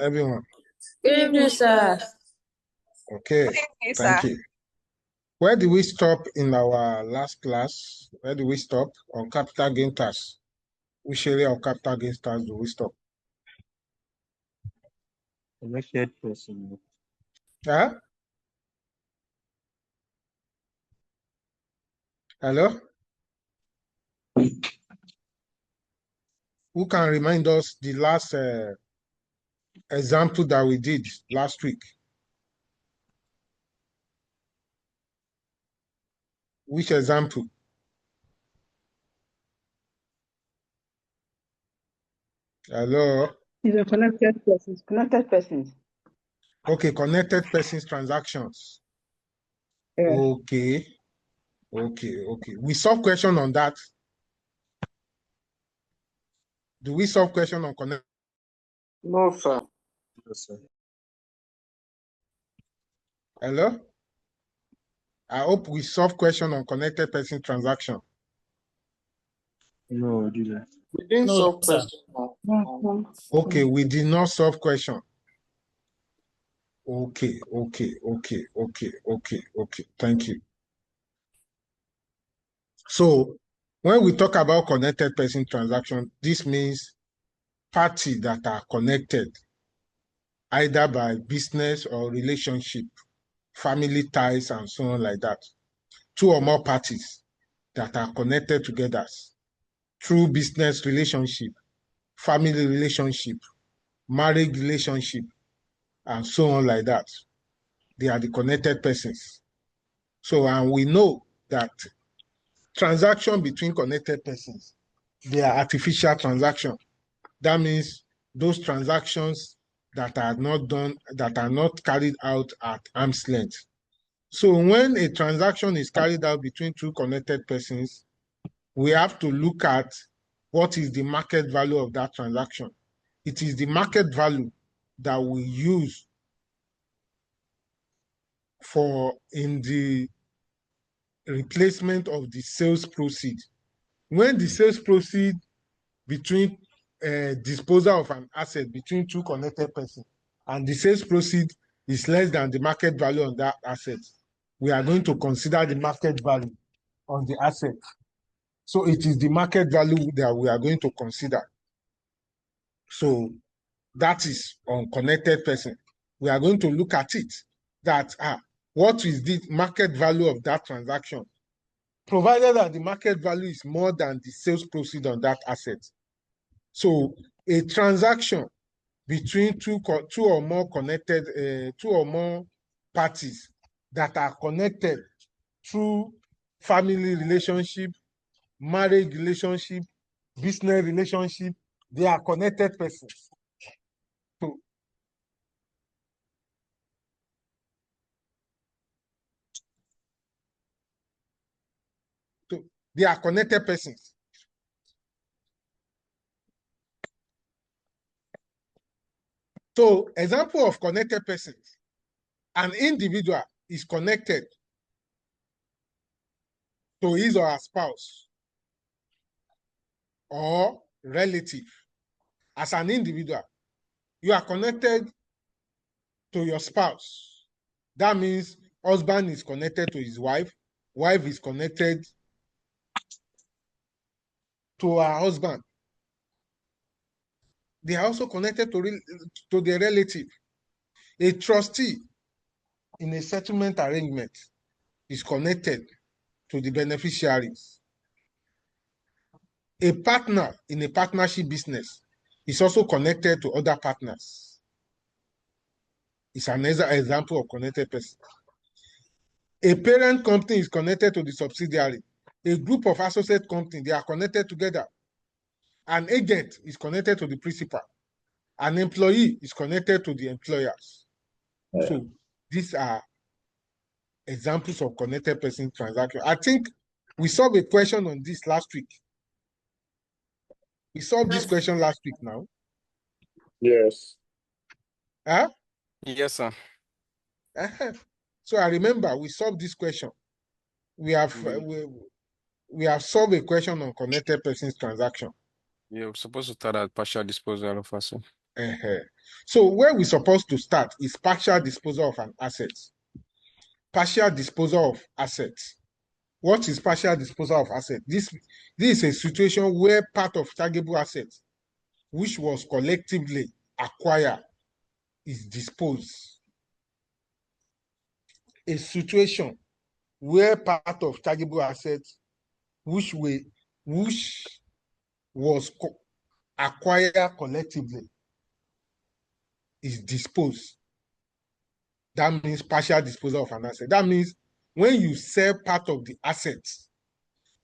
everyone. Good evening, sir. Okay, Yes, thank sir. you. Where did we stop in our last class? Where did we stop? On capital gain tax. Which area of capital gain tax do we stop? Connected person. Huh? Hello? Who can remind us the last example that we did last week? Which example? Hello? These are connected persons. Connected persons. Okay, connected persons transactions. Yeah. Okay. We solve question on that. Do we solve question on connect? No, sir. Yes, sir. Hello? I hope we solve question on connected person transaction. No, we didn't. We didn't No, solve sir. question. Okay, we did not solve question. Okay. Thank you. So when we talk about connected person transaction, this means parties that are connected either by business or relationship, family ties, and so on like that. Two or more parties that are connected together through business relationship, family relationship, marriage relationship, and so on like that. They are the connected persons. So, and we know that transaction between connected persons, they are artificial transactions. That means those transactions that are not done, that are not carried out at arm's length. So when a transaction is carried out between two connected persons, we have to look at what is the market value of that transaction. It is the market value that we use for in the replacement of the sales proceed. When the sales proceed between disposal of an asset between two connected persons and the sales proceed is less than the market value on that asset, we are going to consider the market value on the asset. So it is the market value that we are going to consider. So that is on connected person. We are going to look at it that what is the market value of that transaction, provided that the market value is more than the sales proceed on that asset. So a transaction between two or more connected, two or more parties that are connected through family relationship, marriage relationship, business relationship, they are connected persons. So they are connected persons. So example of connected persons, an individual is connected to his or her spouse or relative. As an individual, you are connected to your spouse. That means husband is connected to his wife, wife is connected to her husband. They are also connected to their relative. A trustee in a settlement arrangement is connected to the beneficiaries. A partner in a partnership business is also connected to other partners. It's another example of connected person. A parent company is connected to the subsidiary. A group of associate companies, they are connected together. An agent is connected to the principal. An employee is connected to the employers. So these are examples of connected person transaction. I think we solved a question on this last week. We solved this question last week now. Yes. Huh? Yes, sir. So I remember we solved this question. We have we have solved a question on connected persons transaction. You're supposed to start at partial disposal of us. So where we're supposed to start is partial disposal of an asset. Partial disposal of assets. What is partial disposal of assets? This is a situation where part of chargeable assets, which was collectively acquired, is disposed. A situation where part of chargeable assets, which was acquired collectively, is disposed. That means partial disposal of an asset. That means when you sell part of the assets,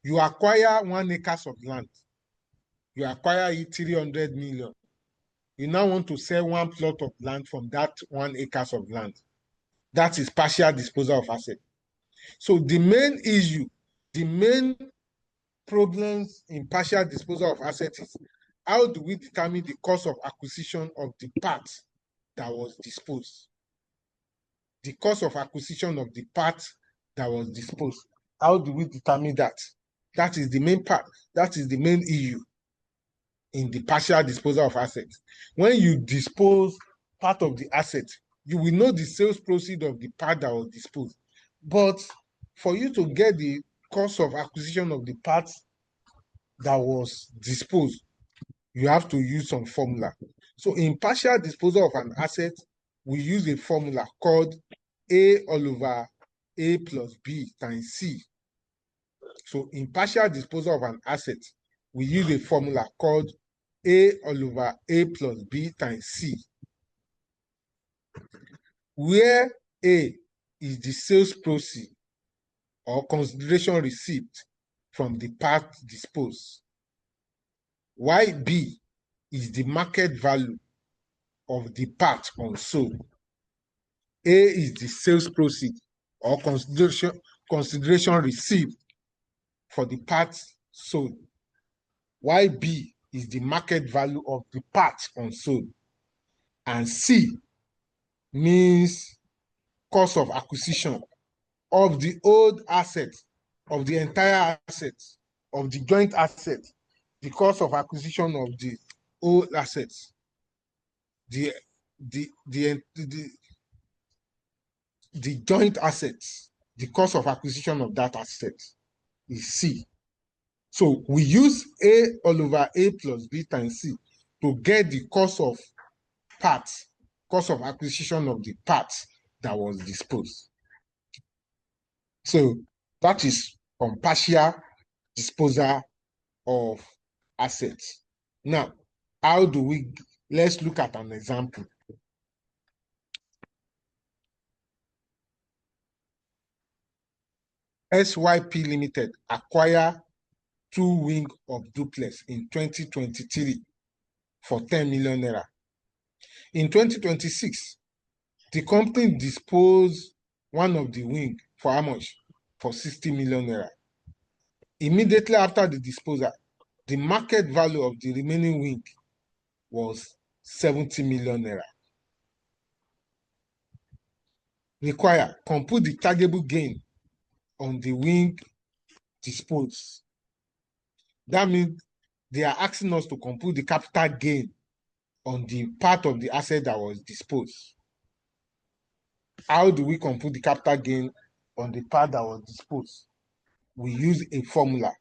you acquire 1 acre of land. You acquire it 300 million. You now want to sell 1 plot of land from that 1 acre of land. That is partial disposal of asset. So the main issue, the main problems in partial disposal of assets is how do we determine the cost of acquisition of the part that was disposed? The cost of acquisition of the part that was disposed. How do we determine that? That is the main part. That is the main issue in the partial disposal of assets. When you dispose part of the asset, you will know the sales proceed of the part that was disposed. But for you to get the cost of acquisition of the part that was disposed, you have to use some formula. So in partial disposal of an asset, we use a formula called A all over A plus B times C. So in partial disposal of an asset, we use a formula called A all over A plus B times C, where A is the sales proceed or consideration received from the part disposed, while B is the market value of the part unsold. A is the sales proceed or consideration received for the parts sold, while B is the market value of the part unsold. And C means cost of acquisition of the old assets, of the entire assets, of the joint assets, the cost of acquisition of the old assets, the joint assets, the cost of acquisition of that asset is C. So we use A all over A plus B times C to get the cost of parts, cost of acquisition of the parts that was disposed. So that is on partial disposal of assets. Now, how do we, let's look at an example. SYP Limited acquire 2 wings of duplex in 2023 for 10 million naira. In 2026, the company disposed one of the wing for how much? For 60 million naira. Immediately after the disposal, the market value of the remaining wing was 70 million naira. Require, compute the chargeable gain on the wing disposed. That means they are asking us to compute the capital gain on the part of the asset that was disposed. How do we compute the capital gain on the part that was disposed? We use a formula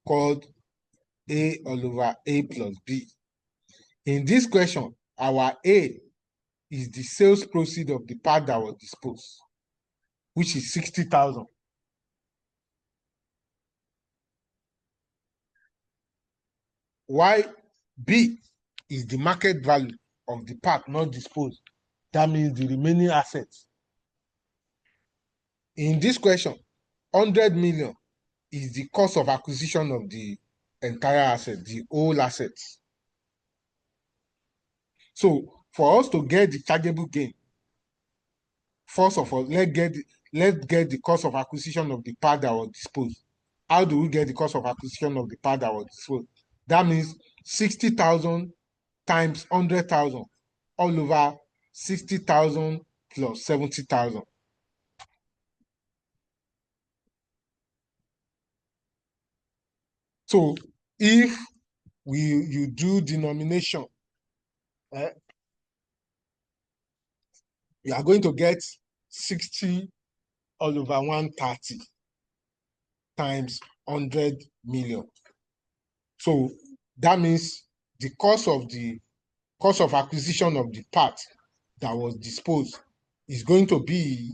called A all over A plus B. In this question, our A is the sales proceed of the part that was disposed, which is 60,000. While B is the market value of the part not disposed. That means the remaining assets. In this question, 100 million is the cost of acquisition of the entire asset, the whole assets. So for us to get the chargeable gain, first of all, let's get the cost of acquisition of the part that was disposed. How do we get the cost of acquisition of the part that was disposed? That means 60,000 times 100,000 all over 60,000 plus 70,000. So if you do denomination, You are going to get 60 all over 130 times 100 million. So that means the cost of acquisition of the part that was disposed is going to be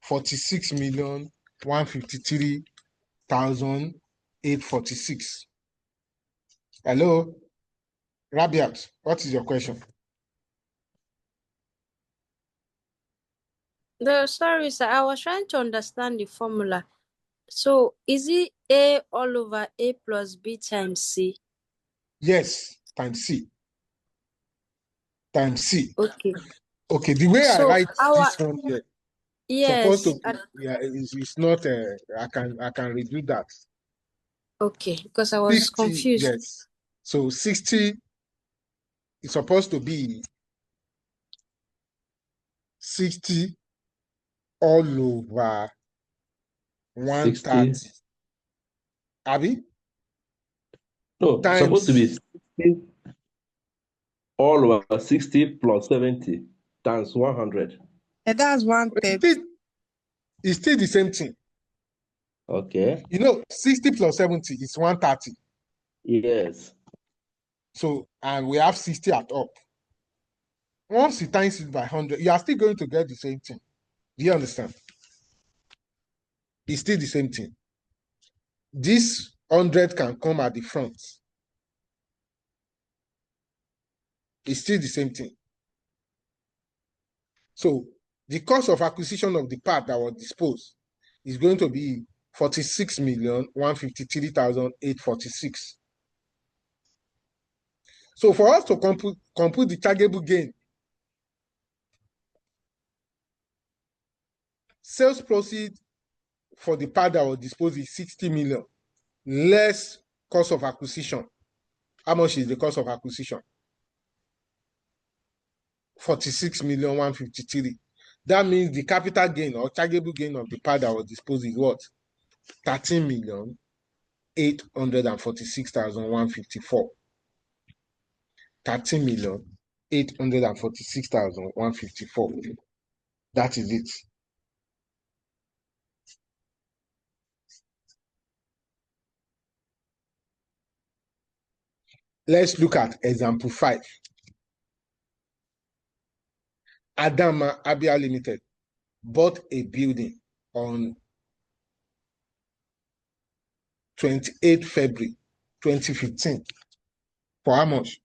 46,153,846. Hello, Rabiat, what is your question? No, sorry, sir. I was trying to understand the formula. So is it A all over A plus B times C? Yes, times C. Times C. Okay. Okay, the way I So write our this one here, supposed to yes. be, yeah, it's not, I can redo that. Okay, because I was 60, confused. yes. So 60 is supposed to be 60 all over 130. 60. Abi? No, it's supposed to be 60 all over 60 plus 70 times 100. And that's 130. It's still the same thing. Okay. 60 plus 70 is 130. Yes. So, and we have 60 at up. Once you times it by 100, you are still going to get the same thing. Do you understand? It's still the same thing. This 100 can come at the front. It's still the same thing. So the cost of acquisition of the part that was disposed is going to be 46,153,846. So for us to compute the chargeable gain, sales proceed for the part that was disposed is 60 million, less cost of acquisition. How much is the cost of acquisition? 46,153,000. That means the capital gain or chargeable gain of the part that was disposed is what? 13,846,154. 13,846,154. That is it. Let's look at example 5. Adama Abia Limited bought a building on 28 February 2015 for how much?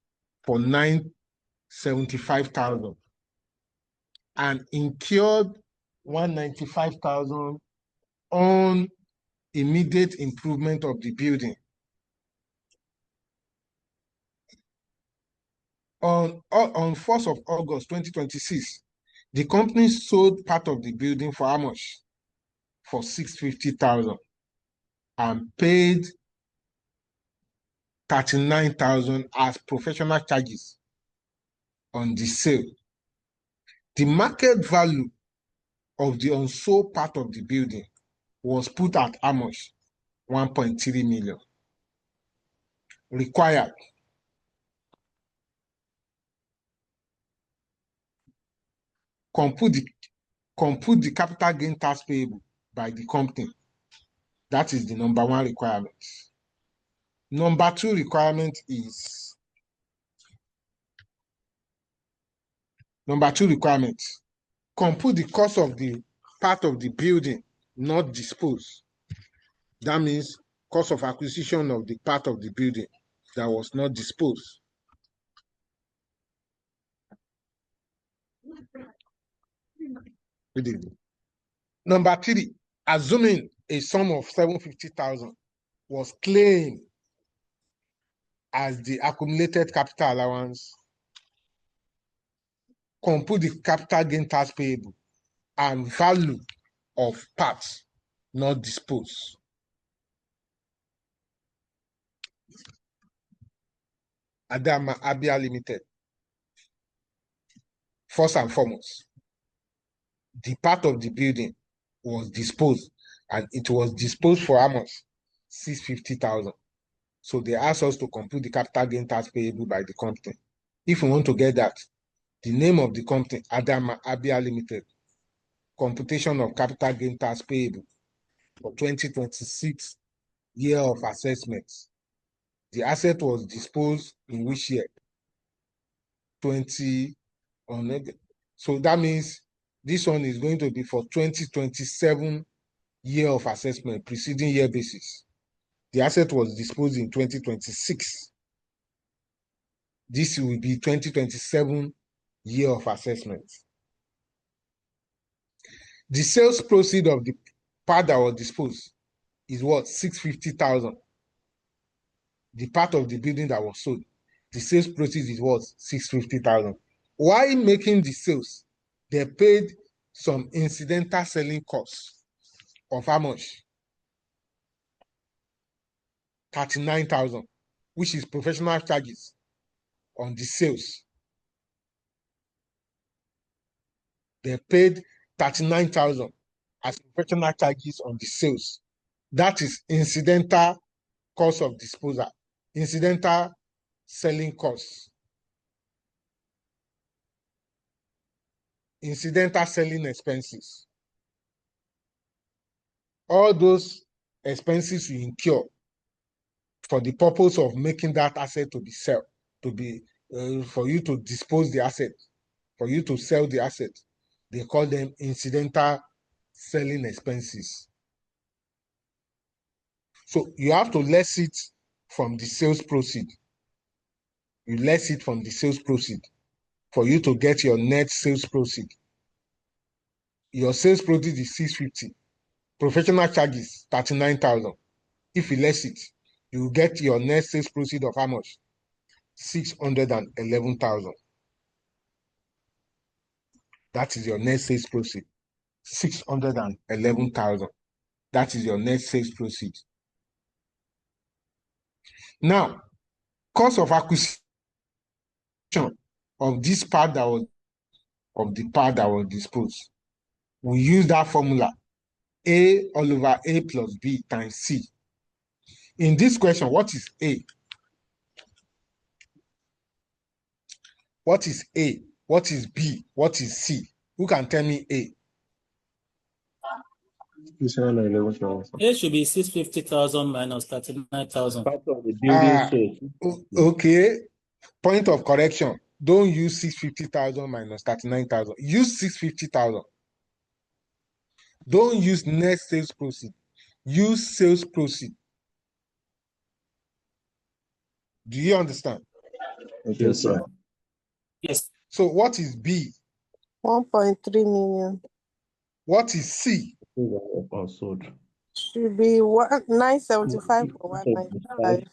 For 975,000 and incurred 195,000 on immediate improvement of the building. On 1st of August 2026, the company sold part of the building for how much? For 650,000 and paid 39,000 as professional charges on the sale. The market value of the unsold part of the building was put at how much? 1.3 million. Required. Compute the capital gain tax payable by the company. That is the number 1 requirement. Number 2 requirement is compute the cost of the part of the building not disposed. That means cost of acquisition of the part of the building that was not disposed. Good evening. Number 3, assuming a sum of 750,000 was claimed as the accumulated capital allowance, compute the capital gain tax payable and value of parts not disposed. Adama Abia Limited. First and foremost, the part of the building was disposed, and it was disposed for how much? 650,000. So they asked us to compute the capital gain tax payable by the company. If we want to get that, The name of the company, Adama Abia Limited. Computation of capital gain tax payable for 2026 year of assessment. The asset was disposed in which year? 20. So that means this one is going to be for 2027 year of assessment, preceding year basis. The asset was disposed in 2026. This will be 2027 year of assessment. The sales proceed of the part that was disposed is what? 650,000. The part of the building that was sold, the sales proceeds is what? 650,000. While making the sales, they paid some incidental selling costs of how much? 39,000, which is professional charges on the sales. They paid 39,000 as professional charges on the sales. That is incidental cost of disposal, incidental selling costs, incidental selling expenses. All those expenses you incur for the purpose of making that asset to be sold, for you to dispose the asset, for you to sell the asset. They call them incidental selling expenses. So you have to less it from the sales proceed. You less it from the sales proceed for you to get your net sales proceed. Your sales proceed is 650. Professional charges 39,000. If you less it, you will get your net sales proceed of how much? 611,000. That is your net sales proceed. 611,000. That is your net sales proceed. Now, cost of acquisition of this part that was disposed. We use that formula A all over A plus B times C. In this question, what is A? What is A? What is B? What is C? Who can tell me A? A should be 650,000 minus 39,000. Part of the building sold. Okay. Point of correction. Don't use 650,000 minus 39,000. Use 650,000. Don't use net sales proceed. Use sales proceed. Do you understand? Yes, sir. Yes. So what is B? 1.3 million. What is C? Sold. Should be 975 or 195.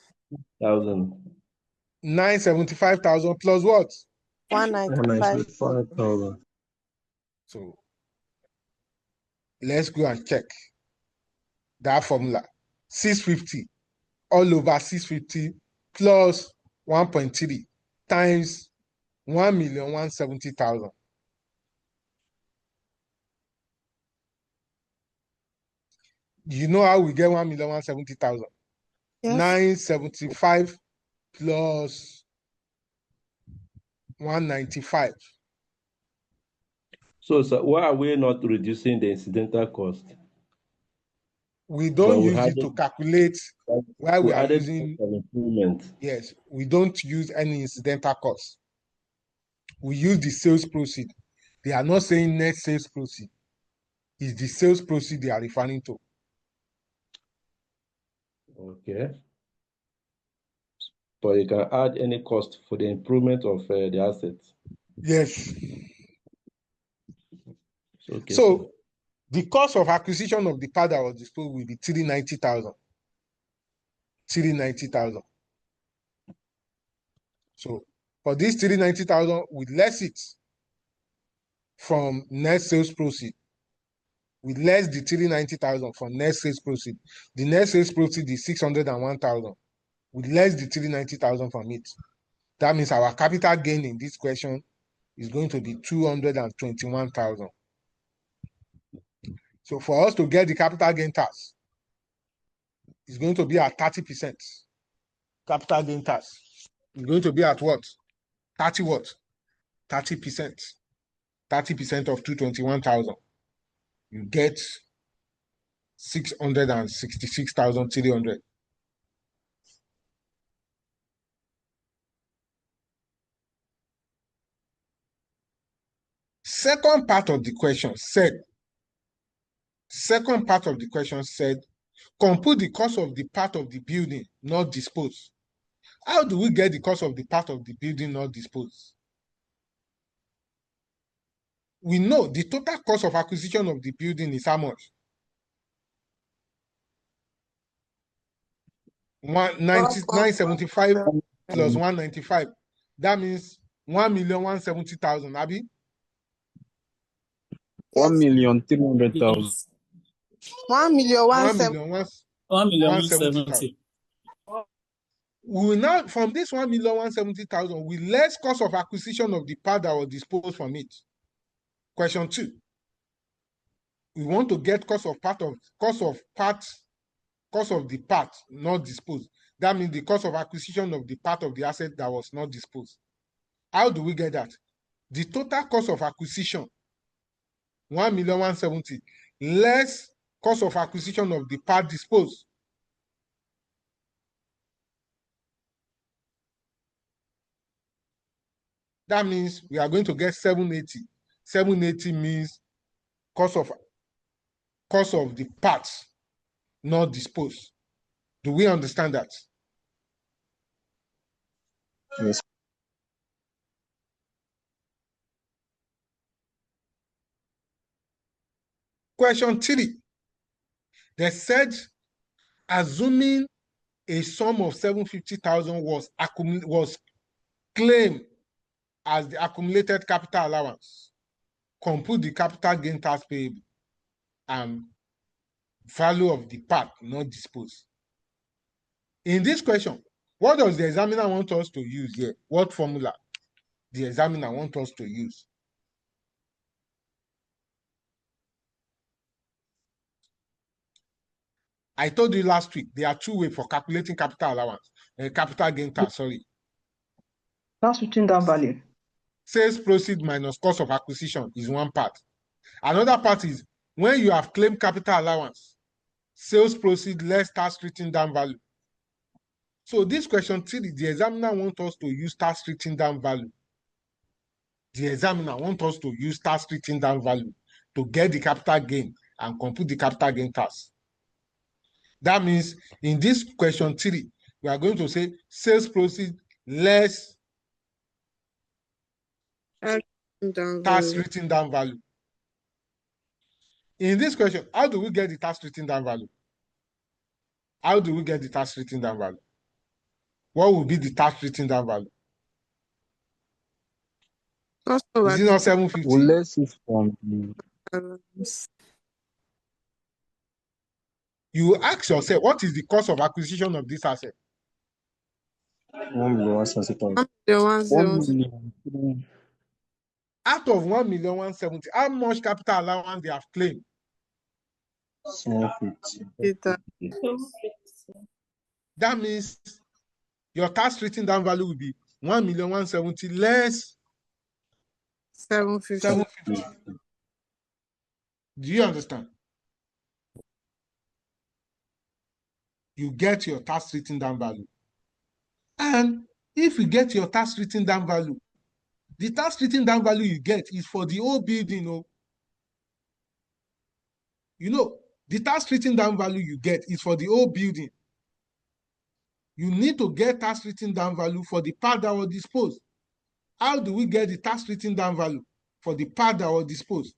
975,000 plus what? 195,000. So let's go and check that formula. 650 all over 650 plus 1.3 times 1,170,000. You know how we get 1,170,000? Yes. 975 plus 195. So, why are we not reducing the incidental cost? We don't use it to calculate why we are using improvement. Yes, we don't use any incidental cost. We use the sales proceed. They are not saying net sales proceed. It's the sales proceed they are referring to. Okay. But you can add any cost for the improvement of the assets. Yes. Okay, so the cost of acquisition of the part that was disposed will be 390,000. 390,000. So for this 390,000, we less it from net sales proceed. We less the 390,000 from net sales proceed. The net sales proceed is 601,000. We less the 390,000 from it. That means our capital gain in this question is going to be 221,000. So for us to get the capital gain tax, it's going to be at 30%. Capital gain tax is going to be at what? 30 what? 30%. 30% of 221,000. You get 666,300. Second part of the question said, compute the cost of the part of the building not disposed. How do we get the cost of the part of the building not disposed? We know the total cost of acquisition of the building is how much? 975 plus 195. That means 1,170,000. Abi? 1,300,000. 1,170,000. We will now, from this 1,170,000, we less cost of acquisition of the part that was disposed from it. Question 2. We want to get cost of the part not disposed. That means the cost of acquisition of the part of the asset that was not disposed. How do we get that? The total cost of acquisition, 1,170,000, less cost of acquisition of the part disposed. That means we are going to get 780. 780 means cost of the parts not disposed. Do we understand that? Yes. Question 3. They said, assuming a sum of 750,000 was claimed as the accumulated capital allowance, compute the capital gain tax payable and value of the part not disposed. In this question, what does the examiner want us to use here? What formula the examiner wants us to use? I told you last week, there are two ways for calculating capital allowance, capital gain tax, sorry. That's written down value. Sales proceed minus cost of acquisition is one part. Another part is when you have claimed capital allowance, sales proceed less tax written down value. So this question 3, the examiner wants us to use tax written down value. The examiner wants us to use tax written down value to get the capital gain and compute the capital gain tax. That means in this question 3, we are going to say sales proceed less tax written down value. In this question, how do we get the tax written down value? How do we get the tax written down value? What will be the tax written down value? Is it not 750? Well, less is from the... You ask yourself, what is the cost of acquisition of this asset? 1,170,000. Out of 1,170,000, how much capital allowance they have claimed? 750. That means your tax written down value will be 1,170,000 less 750. Do you understand? You get your tax written down value. And if you get your tax written down value, the tax written down value you get is for the whole building. You know, the tax written down value you get is for the whole building. You need to get tax written down value for the part that was disposed. How do we get the tax written down value for the part that was disposed?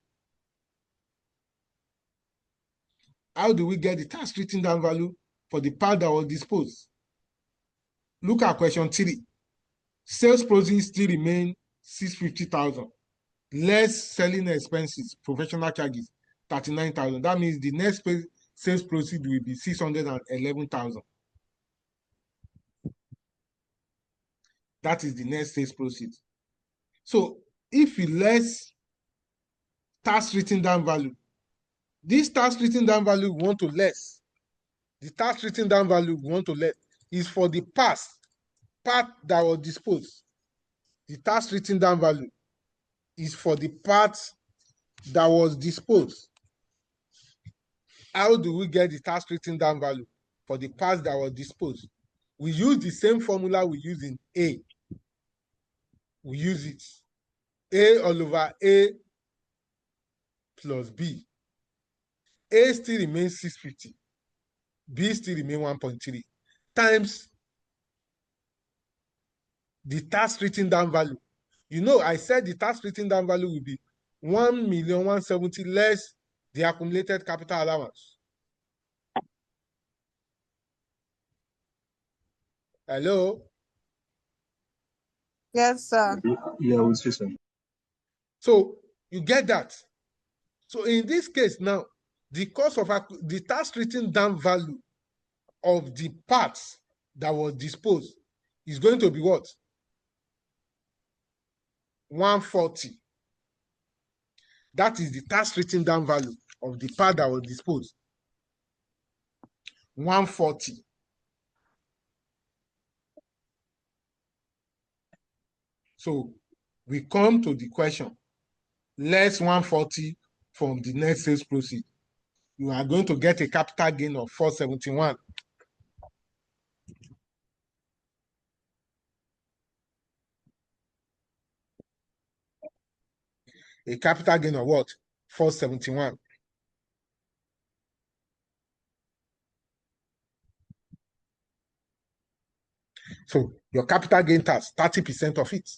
How do we get the tax written down value for the part that was disposed? Look at question 3. Sales proceeds still remain 650,000. Less selling expenses, professional charges, 39,000. That means the next sales proceed will be 611,000. That is the next sales proceed. So if you less tax written down value, this tax written down value we want to less. The tax written down value we want to less is for the part that was disposed. The tax written down value is for the part that was disposed. How do we get the tax written down value for the part that was disposed? We use the same formula we use in A. We use it. A all over A plus B. A still remains 650. B still remains 1.3 times the tax written down value. You know, I said the tax written down value will be 1,170,000 less the accumulated capital allowance. Hello? Yes, sir. Yeah, we see, sir. So you get that. So in this case now, the cost of the tax written down value of the parts that was disposed is going to be what? 140. That is the tax written down value of the part that was disposed. 140. So we come to the question, less 140 from the net sales proceed. You are going to get a capital gain of 471. A capital gain of what? 471. So your capital gain tax, 30% of it.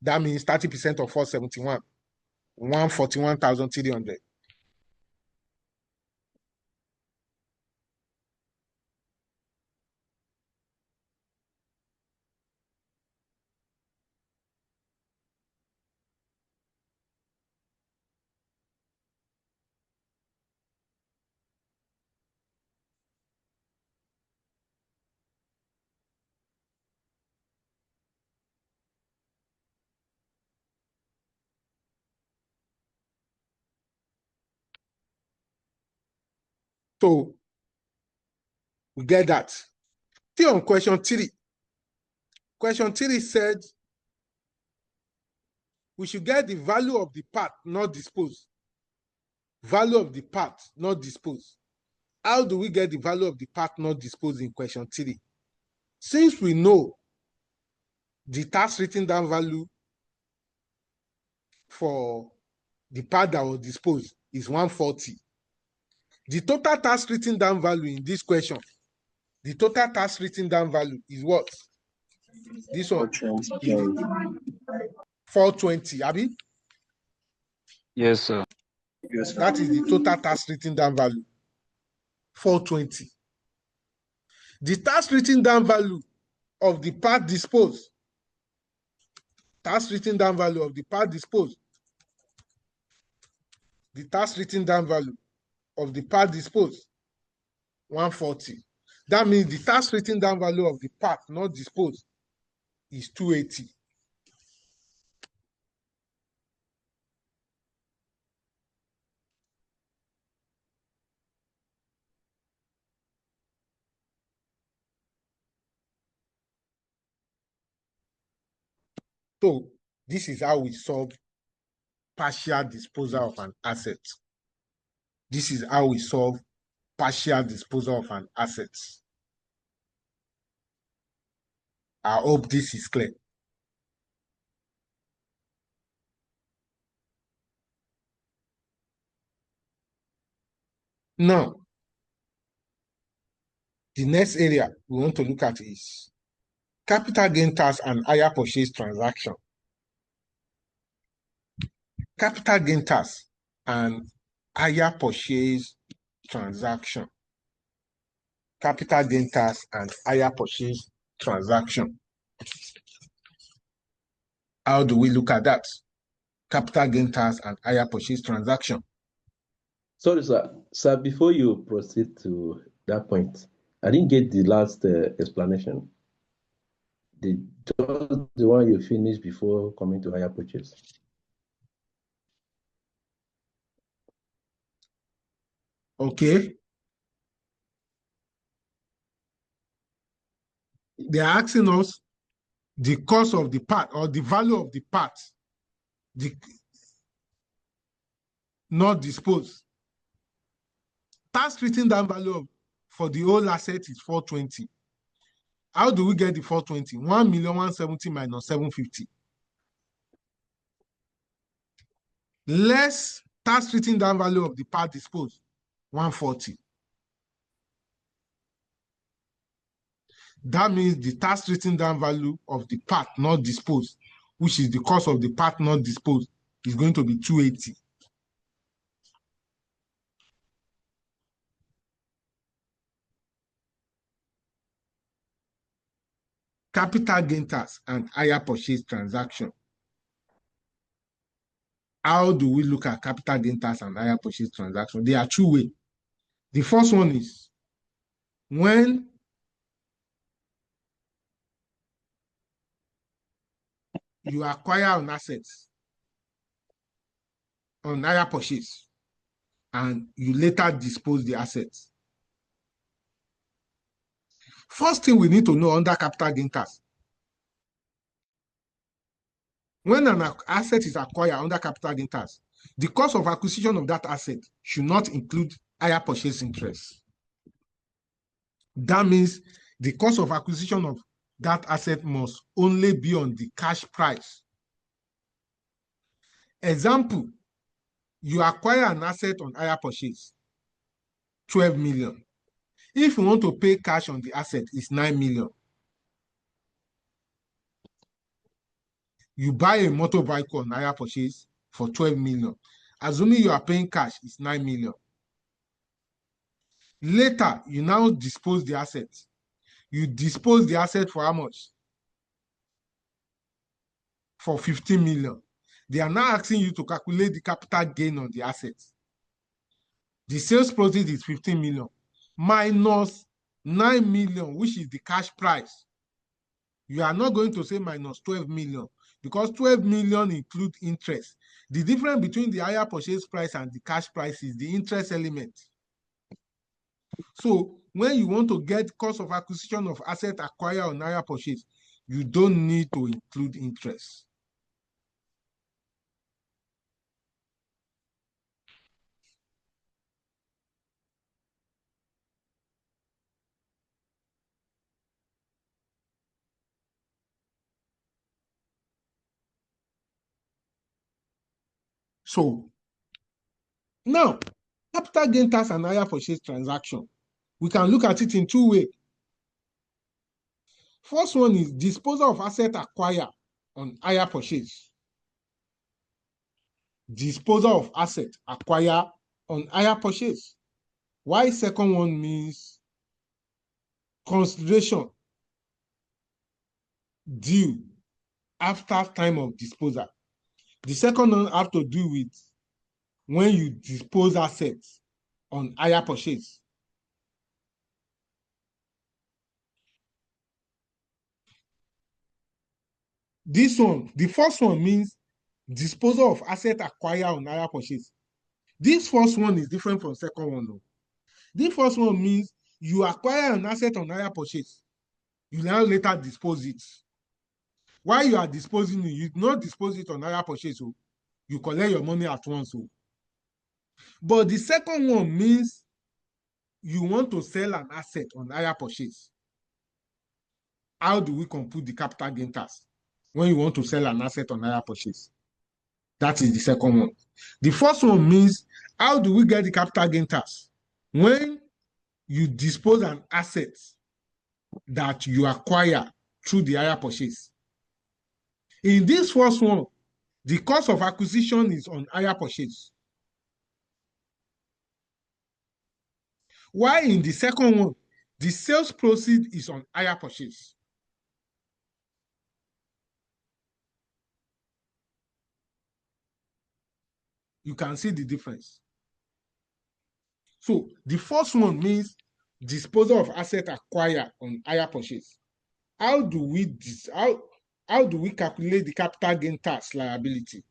That means 30% of 471, 141,300. So we get that. Still on question 3. Question 3 said we should get the value of the part not disposed. Value of the part not disposed. How do we get the value of the part not disposed in question 3? Since we know the tax written down value for the part that was disposed is 140. The total tax written down value in this question, the total tax written down value is what? This one is 420, Abi? Yes, sir. Yes, sir. That is the total tax written down value, 420. The tax written down value of the part disposed, tax written down value of the part disposed, the tax written down value of the part disposed, 140. That means the tax written down value of the part not disposed is 280. So this is how we solve partial disposal of an asset. This is how we solve partial disposal of an asset. I hope this is clear. Now, the next area we want to look at is capital gain tax and hire purchase transaction. Capital gain tax and hire purchase transaction. Capital gain tax and hire purchase transaction. How do we look at that? Capital gain tax and hire purchase transaction. Sorry, sir. Sir, before you proceed to that point, I didn't get the last explanation. Just the one you finished before coming to hire purchase. Okay. They are asking us the cost of the part or the value of the part not disposed. Tax written down value for the whole asset is 420. How do we get the 420? 1,170,000 minus 750. Less tax written down value of the part disposed, 140. That means the tax written down value of the part not disposed, which is the cost of the part not disposed, is going to be 280. Capital gain tax and hire purchase transaction. How do we look at capital gain tax and hire purchase transaction? There are two ways. The first one is when you acquire an asset on hire purchase and you later dispose the assets. First thing we need to know under capital gain tax, when an asset is acquired under capital gain tax, the cost of acquisition of that asset should not include hire purchase interest. That means the cost of acquisition of that asset must only be on the cash price. Example, you acquire an asset on hire purchase, 12 million. If you want to pay cash on the asset, it's 9 million. You buy a motor vehicle on hire purchase for 12 million. Assuming you are paying cash, it's 9 million. Later, you now dispose the asset. You dispose the asset for how much? For 15 million. They are now asking you to calculate the capital gain on the asset. The sales proceeds is 15 million minus 9 million, which is the cash price. You are not going to say minus 12 million because 12 million include interest. The difference between the hire purchase price and the cash price is the interest element. So when you want to get cost of acquisition of asset acquired on hire purchase, you don't need to include interest. So now, capital gain tax and hire purchase transaction, we can look at it in two ways. First one is disposal of asset acquired on hire purchase. Disposal of asset acquired on hire purchase. Why second one means consideration due after time of disposal. The second one has to do with when you dispose assets on hire purchase. This one, the first one means disposal of asset acquired on hire purchase. This first one is different from second one. Though. This first one means you acquire an asset on hire purchase. You now later dispose it. While you are disposing it, you do not dispose it on hire purchase. So you collect your money at once. So. But the second one means you want to sell an asset on hire purchase. How do we compute the capital gain tax when you want to sell an asset on hire purchase? That is the second one. The first one means how do we get the capital gain tax? When you dispose an asset that you acquire through the hire purchase. In this first one, the cost of acquisition is on hire purchase. While in the second one, the sales proceed is on hire purchase. You can see the difference. So the first one means disposal of asset acquired on hire purchase. How do we calculate the capital gain tax liability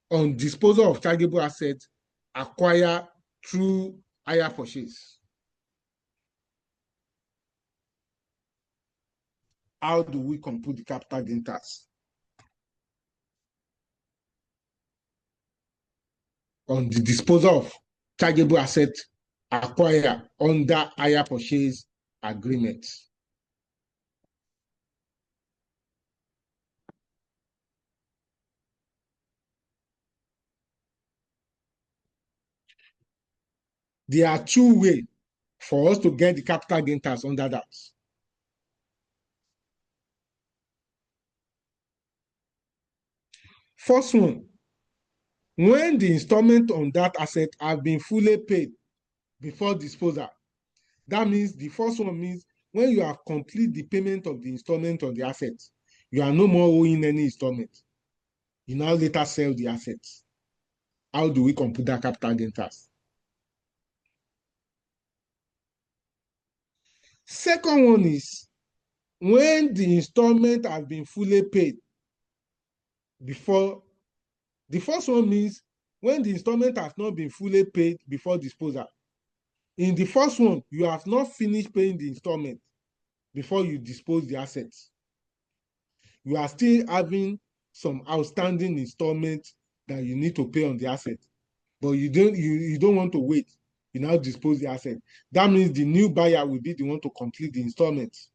on disposal of chargeable assets acquired through hire purchase? How do we compute the capital gain tax? On the disposal of chargeable assets acquired under hire purchase agreement. There are two ways for us to get the capital gain tax under that. First one, when the installment on that asset have been fully paid before disposal. That means the first one means when you have completed the payment of the installment on the asset, you are no more owing any installment. You now later sell the assets. How do we compute that capital gain tax? Second one is when the installment has been fully paid before. The first one means when the installment has not been fully paid before disposal. In the first one, you have not finished paying the installment before you dispose the assets. You are still having some outstanding installments that you need to pay on the asset, but you don't want to wait. You now dispose the asset. That means the new buyer will be the one to complete the installments.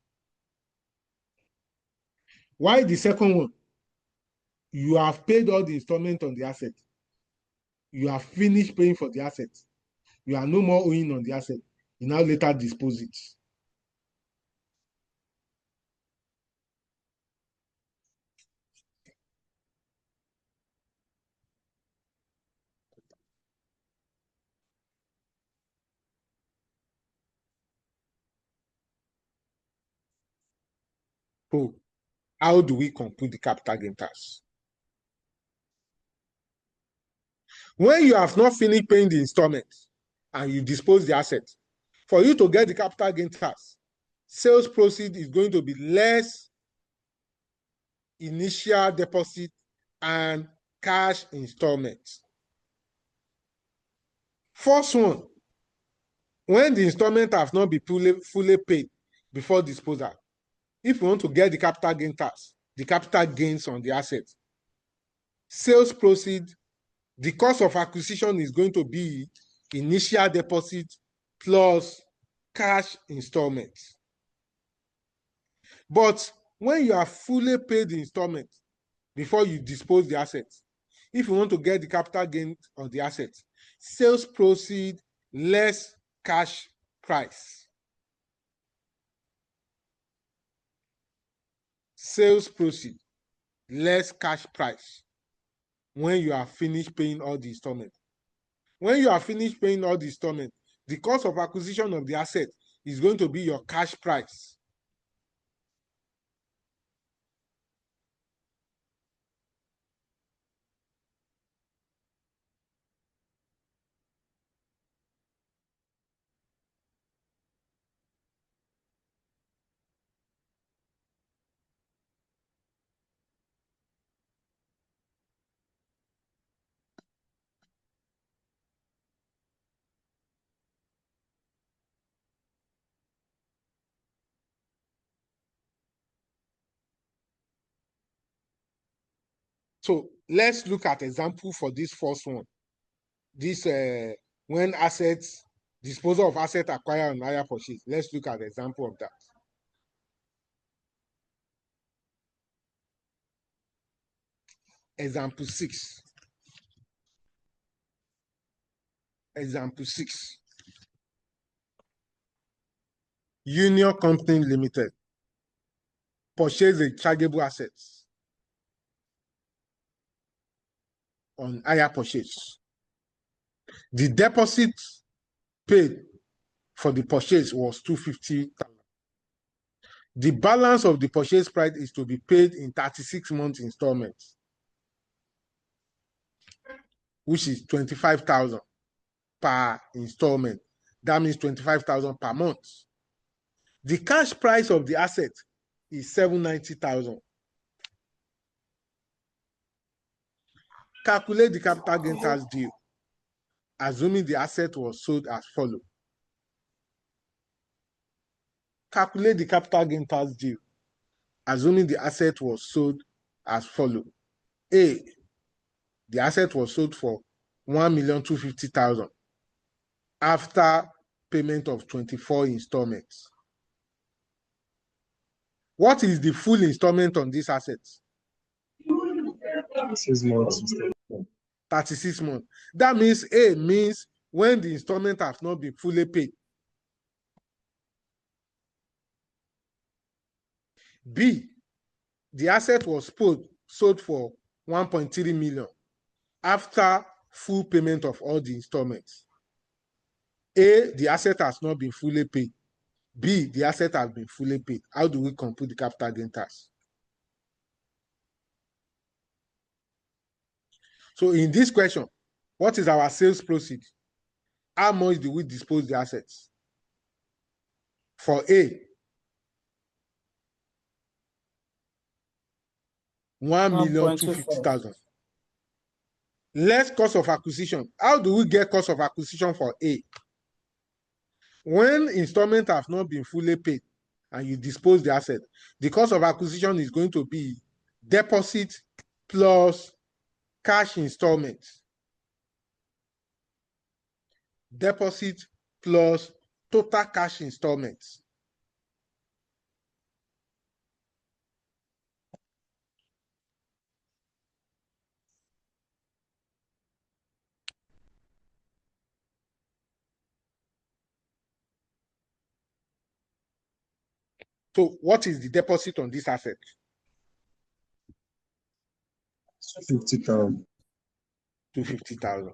Why the second one? You have paid all the installment on the asset. You have finished paying for the asset. You are no more owing on the asset. You now later dispose it. So, how do we compute the capital gain tax? When you have not finished paying the installment and you dispose the asset, for you to get the capital gain tax, sales proceed is going to be less initial deposit and cash installments. First one, when the installment have not been fully paid before disposal, if you want to get the capital gain tax, the capital gains on the asset, sales proceed, the cost of acquisition is going to be initial deposit plus cash installments. But when you have fully paid the installment before you dispose the assets, if you want to get the capital gain on the assets, sales proceed less cash price. Sales proceed less cash price when you are finished paying all the installments. When you are finished paying all the installments, the cost of acquisition of the asset is going to be your cash price. So let's look at example for this first one. This when assets, disposal of asset acquired on hire purchase. Let's look at the example of that. Example 6. Example 6. Union Company Limited purchase the chargeable assets on hire purchase. The deposit paid for the purchase was 250,000. The balance of the purchase price is to be paid in 36 months installments, which is 25,000 per installment. That means 25,000 per month. The cash price of the asset is 790,000. Calculate the capital gain tax due, assuming the asset was sold as follows. Calculate the capital gain tax due, assuming the asset was sold as follows. A, the asset was sold for 1,250,000 after payment of 24 installments. What is the full installment on these assets? 6 months. 36 months. That means A means when the installment has not been fully paid. B, the asset was sold for 1.3 million after full payment of all the installments. A, the asset has not been fully paid. B, the asset has been fully paid. How do we compute the capital gain tax? So in this question, what is our sales proceed? How much do we dispose the assets? For A, 1,250,000. Less cost of acquisition. How do we get cost of acquisition for A? When installment have not been fully paid and you dispose the asset, the cost of acquisition is going to be deposit plus cash installment. Deposit plus total cash installments. So what is the deposit on this asset? 50,000. 250,000.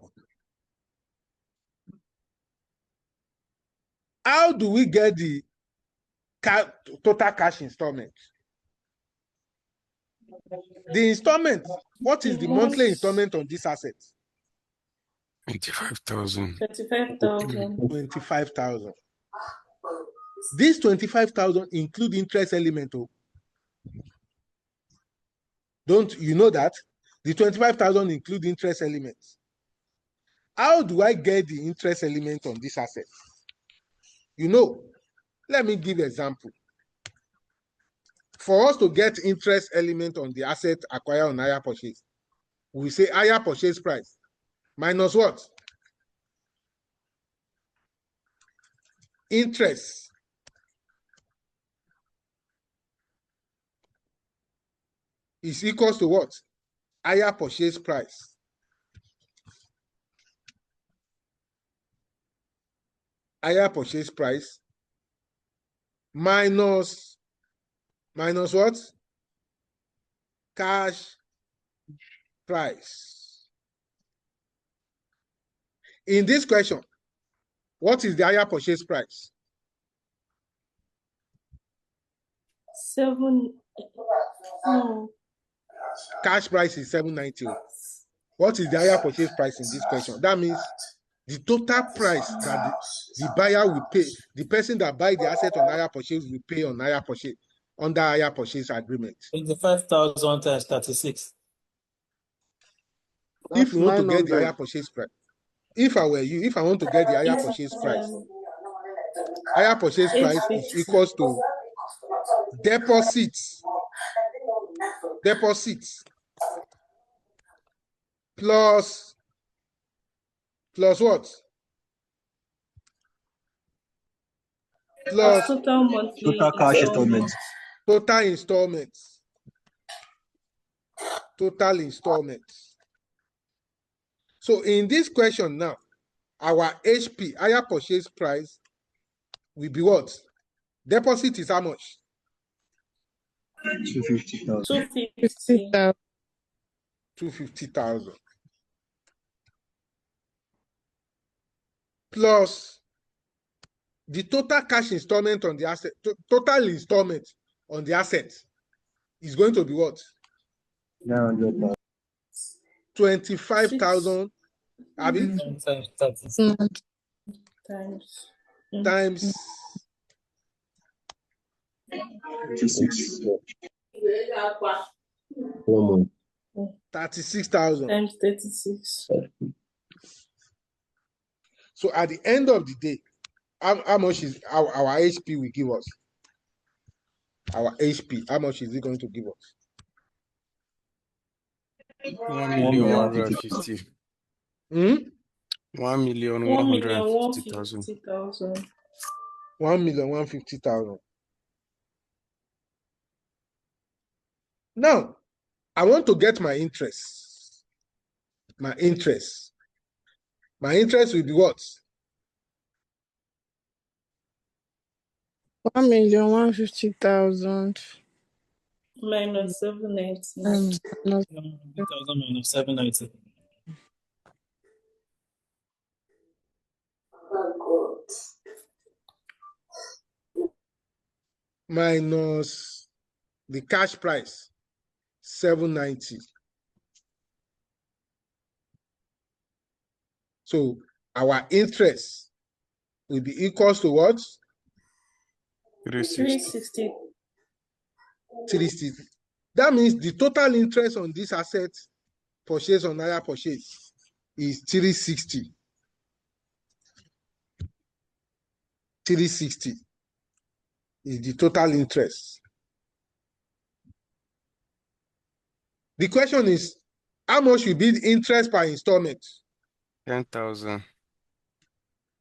How do we get the total cash installment? The installment, what is the monthly installment on this asset? 25,000. 25,000. 25,000. This 25,000 include interest element. Don't you know that? The 25,000 include interest elements. How do I get the interest element on this asset? You know, let me give an example. For us to get interest element on the asset acquired on hire purchase, we say hire purchase price minus what? Interest. Is equals to what? Hire purchase price. Hire purchase price minus what? Cash price. In this question, what is the hire purchase price? 7. Cash price is 790. What is the hire purchase price in this question? That means the total price that the buyer will pay, the person that buy the asset on hire purchase will pay on hire purchase under hire purchase agreement. 25,000 times 36. If you want to get the hire purchase price, if I were you, if I want to get the hire purchase price is equals to deposits plus what? Plus total monthly Total cash installments. Total installments. Total installments. So in this question now, our HP, higher purchase price, will be what? Deposit is how much? 250,000. 50,000. 250,000. Plus the total cash installment on the asset, total installment on the asset is going to be what? 900,000. 25,000 times 36. 1 month. 36,000 times 36. So at the end of the day, how much is our HP will give us? Our HP, how much is it going to give us? 1,150,000. Hmm? 1,150,000. 1,150,000. Now, I want to get my interest. My interest will be what? 1,150,000. Minus 790. Minus 100,000 minus 790. Minus the cash price, 790. So our interest will be equals to what? 360. 360. That means the total interest on this asset purchase on higher purchase is 360. 360 is the total interest. The question is, how much will be the interest per installment? 10,000.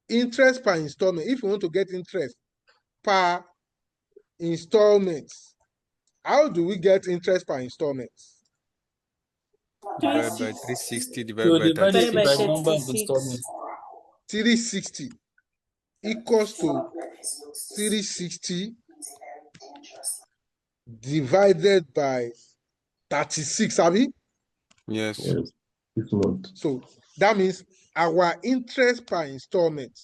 Interest per installment. If you want to get interest per installment, how do we get interest per installment? Divided by 360 So divided by divide it 36. by number of installments. 360 equals to 360 divided by 36, Abi? Yes. Yes. 6 months. So that means our interest per installment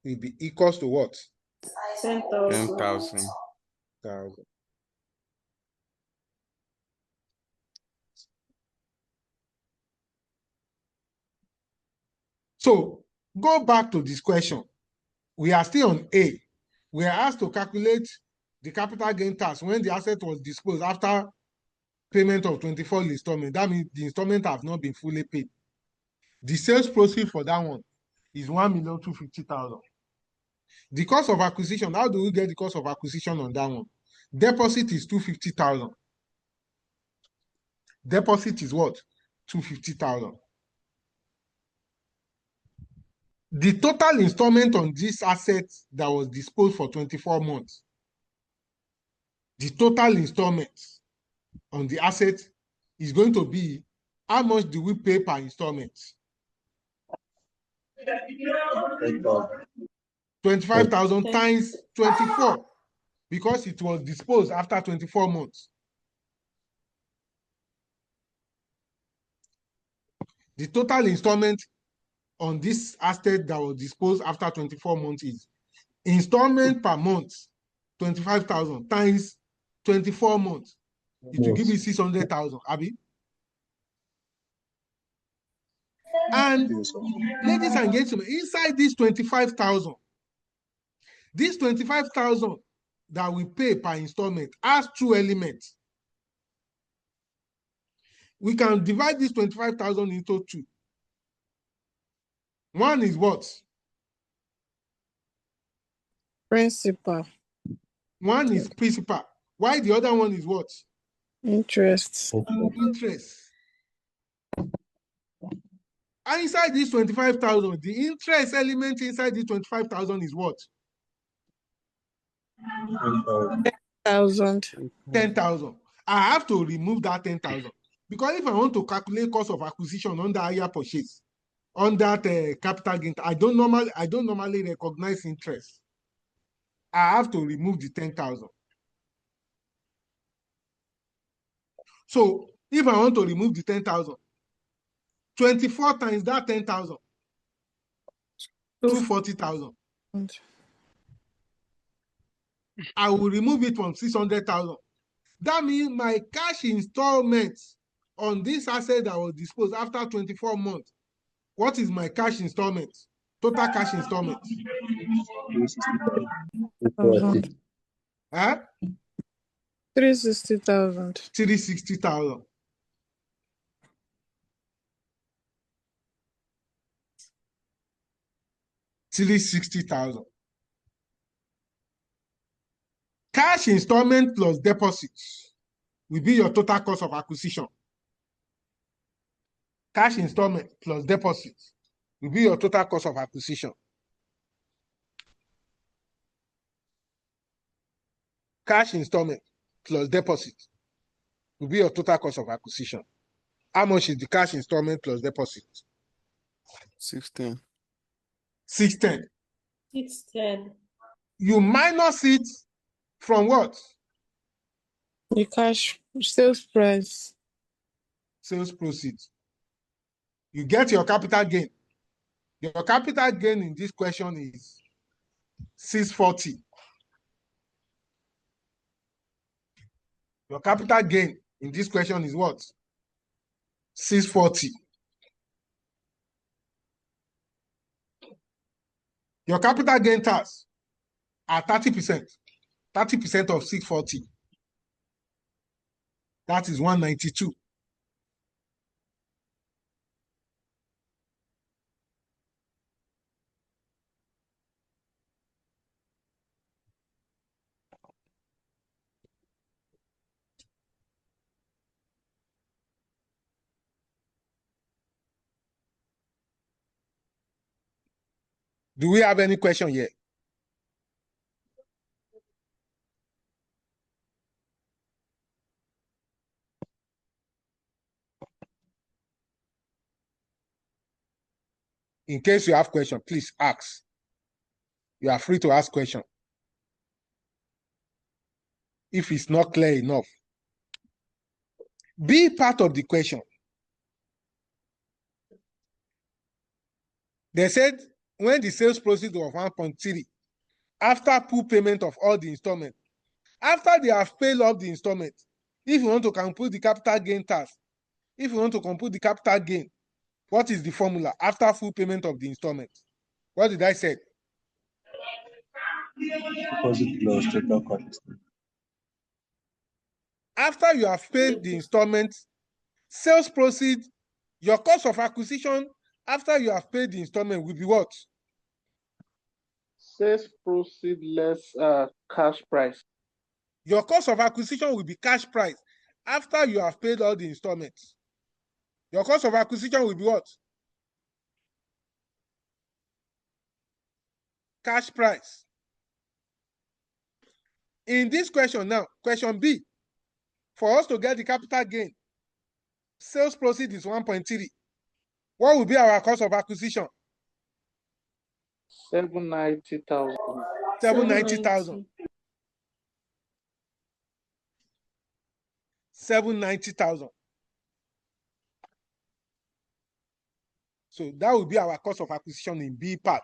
will be equals to what? 10,000. 1,000. So go back to this question. We are still on A. We are asked to calculate the capital gain tax when the asset was disposed after payment of 24 installment. That means the installment have not been fully paid. The sales proceed for that one is 1,250,000. The cost of acquisition, how do we get the cost of acquisition on that one? Deposit is 250,000. Deposit is what? 250,000. The total installment on this asset that was disposed for 24 months, the total installment on the asset is going to be, how much do we pay per installment? 25,000 times 24, because it was disposed after 24 months. The total installment on this asset that was disposed after 24 months is installment per month, 25,000 times 24 months. It will give you 600,000, Abi. And ladies and gentlemen, inside this 25,000, this 25,000 that we pay per installment has two elements. We can divide this 25,000 into two. One is what? principal. One is principal. Why the other one is what? Interest. Interest. And inside this 25,000, the interest element inside this 25,000 is what? 1,000. 10,000. I have to remove that 10,000 because if I want to calculate cost of acquisition on the higher purchase, on that capital gain, I don't normally recognize interest. I have to remove the 10,000. So if I want to remove the 10,000, 24 times that 10,000, 240,000. I will remove it from 600,000. That means my cash installment on this asset that was disposed after 24 months. What is my cash installment? Total cash installment. 240. Huh? 360,000. 360,000. 360,000. Cash installment plus deposits will be your total cost of acquisition. Cash installment plus deposits will be your total cost of acquisition. Cash installment plus deposit will be your total cost of acquisition. How much is the cash installment plus deposit? 16. 610. 610. You minus it from what? The cash sales price. Sales proceeds. You get your capital gain. Your capital gain in this question is 640. Your capital gain in this question is what? 640. Your capital gain tax are 30%. 30% of 640. That is 192. Do we have any question here? In case you have question, please ask. You are free to ask question. If it's not clear enough, be part of the question. They said when the sales proceeds of 1.3, after full payment of all the installment, after they have paid off the installment, if you want to compute the capital gain tax, if you want to compute the capital gain, what is the formula after full payment of the installment? What did I say? Deposit plus total cost. After you have paid the installment, sales proceeds, your cost of acquisition after you have paid the installment will be what? Sales proceed less cash price. Your cost of acquisition will be cash price after you have paid all the installments. Your cost of acquisition will be what? Cash price. In this question now, question B, for us to get the capital gain, sales proceed is 1.3. What will be our cost of acquisition? 790,000. 790,000. 790,000. So that will be our cost of acquisition in B part.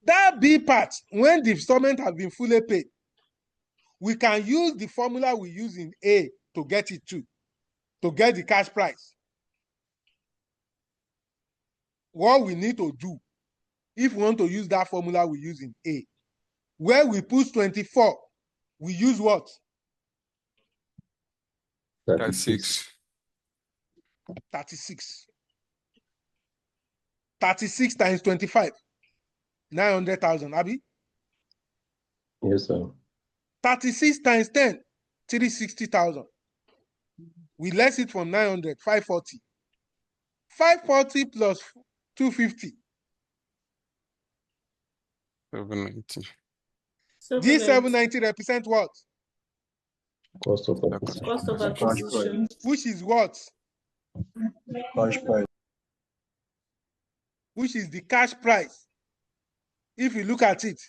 That B part, when the installment has been fully paid, we can use the formula we use in A to get it to get the cash price. What we need to do, if we want to use that formula we use in A, where we put 24, we use what? 36. 36. 36 times 25. 900,000, Abi? Yes, sir. 36 times 10, 360,000. We less it from 900, 540. 540 plus 250. 790. This 790 represent what? Cost of acquisition. Cost of acquisition. Which is what? Cash price. Which is the cash price. If you look at it,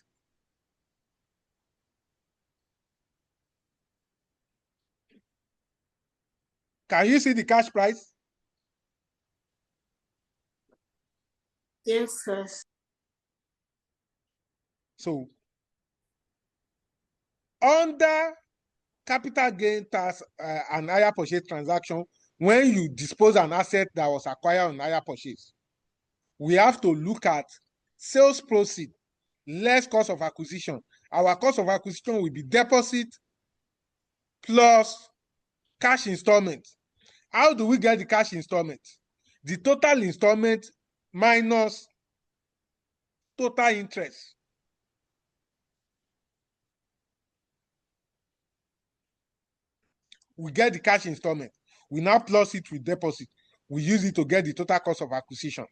can you see the cash price? Yes, sir. So, under capital gain tax and hire purchase transaction, when you dispose an asset that was acquired on hire purchase, we have to look at sales proceed less cost of acquisition. Our cost of acquisition will be deposit plus cash installment. How do we get the cash installment? The total installment minus total interest. We get the cash installment. We now plus it with deposit. We use it to get the total cost of acquisition.